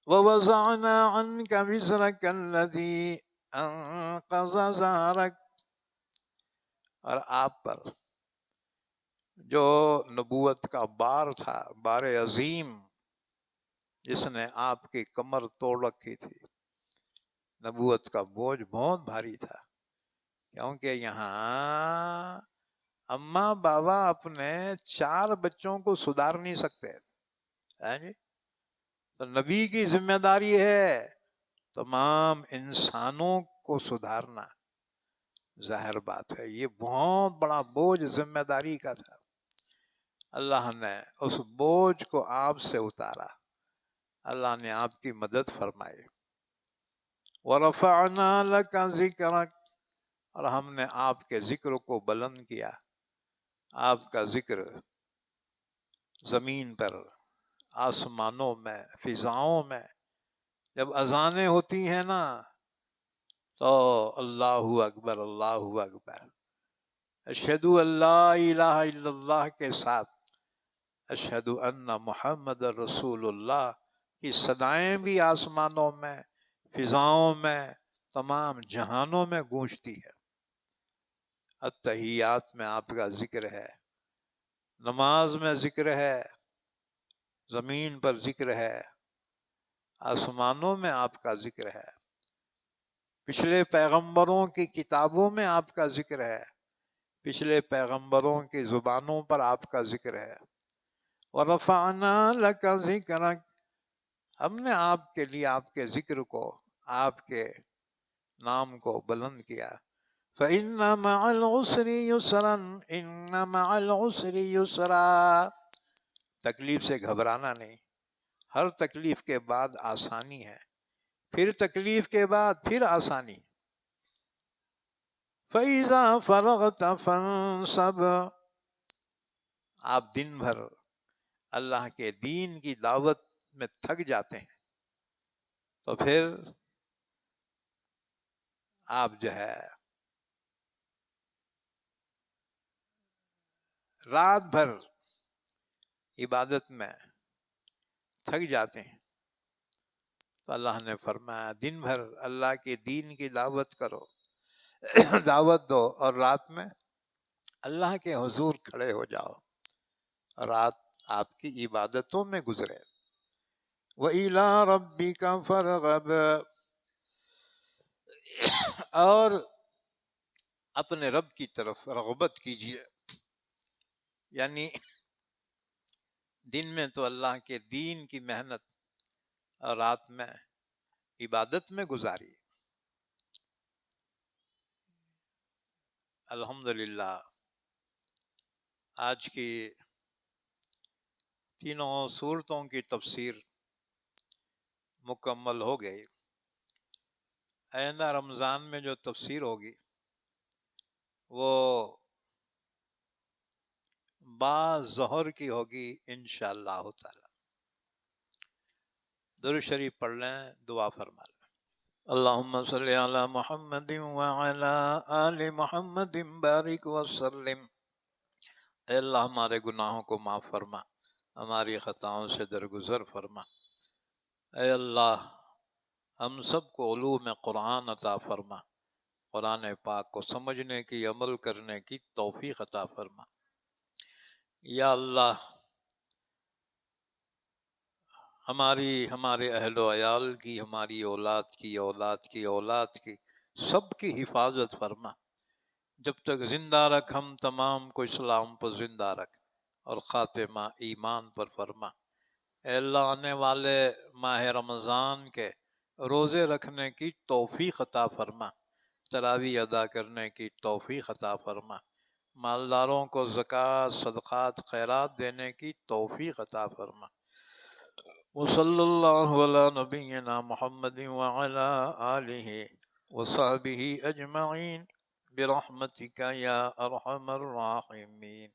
وَوَضَعْنَا عَنْكَ وِزْرَكَ الَّذِي أَنقَضَ ظَهْرَكَ، اور آپ پر جو نبوت کا بار تھا، بار عظیم جس نے آپ کی کمر توڑ رکھی تھی۔ نبوت کا بوجھ بہت بھاری تھا، کیونکہ یہاں اماں بابا اپنے 4 بچوں کو سدھار نہیں سکتے، جی تو نبی کی ذمہ داری ہے تمام انسانوں کو سدھارنا۔ ظاہر بات ہے یہ بہت بڑا بوجھ ذمہ داری کا تھا، اللہ نے اس بوجھ کو آپ سے اتارا، اللہ نے آپ کی مدد فرمائی۔ وَرَفَعْنَا لَكَ ذِكْرَكَ، اور ہم نے آپ کے ذکر کو بلند کیا۔ آپ کا ذکر زمین پر، آسمانوں میں، فضاؤں میں جب اذانیں ہوتی ہیں نا تو اللہ اکبر اللہ اکبر، اشہد ان لا الہ الا اللہ کے ساتھ اشہد ان محمد رسول اللہ کی صدائیں بھی آسمانوں میں، فضاؤں میں، تمام جہانوں میں گونجتی ہے۔ التحیات میں آپ کا ذکر ہے، نماز میں ذکر ہے، زمین پر ذکر ہے، آسمانوں میں آپ کا ذکر ہے، پچھلے پیغمبروں کی کتابوں میں آپ کا ذکر ہے، پچھلے پیغمبروں کی زبانوں پر آپ کا ذکر ہے۔ وَرَفَعْنَا لَكَ ذِكْرَكَ، ہم نے آپ کے لیے آپ کے ذکر کو، آپ کے نام کو بلند کیا۔ فَإِنَّ مَعَ الْعُسْرِ يُسْرًا، إِنَّ مَعَ الْعُسْرِ يُسْرًا، تکلیف سے گھبرانا نہیں، ہر تکلیف کے بعد آسانی ہے، پھر تکلیف کے بعد پھر آسانی۔ فَإِذَا فَرَغْتَ فَانْصَبْ، آپ دن بھر اللہ کے دین کی دعوت میں تھک جاتے ہیں، تو پھر آپ جو ہے رات بھر عبادت میں تھک جاتے ہیں، تو اللہ نے فرمایا دن بھر اللہ کے دین کی دعوت کرو، دعوت دو، اور رات میں اللہ کے حضور کھڑے ہو جاؤ، رات آپ کی عبادتوں میں گزرے۔ وَإِلَىٰ رَبِّكَ فَارْغَب، اور اپنے رب کی طرف رغبت کیجیے، یعنی دن میں تو اللہ کے دین کی محنت اور رات میں عبادت میں گزاری۔ الحمدللہ آج کی تینوں صورتوں کی تفسیر مکمل ہو گئی۔ آئندہ رمضان میں جو تفسیر ہوگی وہ بعد ظہر کی ہوگی انشاءاللہ تعالی۔ درود شریف پڑھ لیں، دعا فرما لیں۔ اللہم صلی علی محمد وعلی آل محمد بارک وسلم۔ اے اللہ ہمارے گناہوں کو معاف فرما، ہماری خطاؤں سے درگزر فرما۔ اے اللہ ہم سب کو علوم قرآن عطا فرما، قرآن پاک کو سمجھنے کی، عمل کرنے کی توفیق عطا فرما۔ یا اللہ ہمارے اہل و عیال کی، ہماری اولاد کی، اولاد کی اولاد کی، سب کی حفاظت فرما۔ جب تک زندہ رکھ ہم تمام کو اسلام پر زندہ رکھ، اور خاتمہ ایمان پر فرما۔ اے اللہ آنے والے ماہ رمضان کے روزے رکھنے کی توفیق عطا فرما، تراویح ادا کرنے کی توفیق عطا فرما، مالداروں کو زکوٰۃ، صدقات، خیرات دینے کی توفیق عطا فرما۔ وصلی اللہ علی نبینا محمد وعلی آلہ وصحبہ اجمعین برحمتک یا ارحم الراحمین۔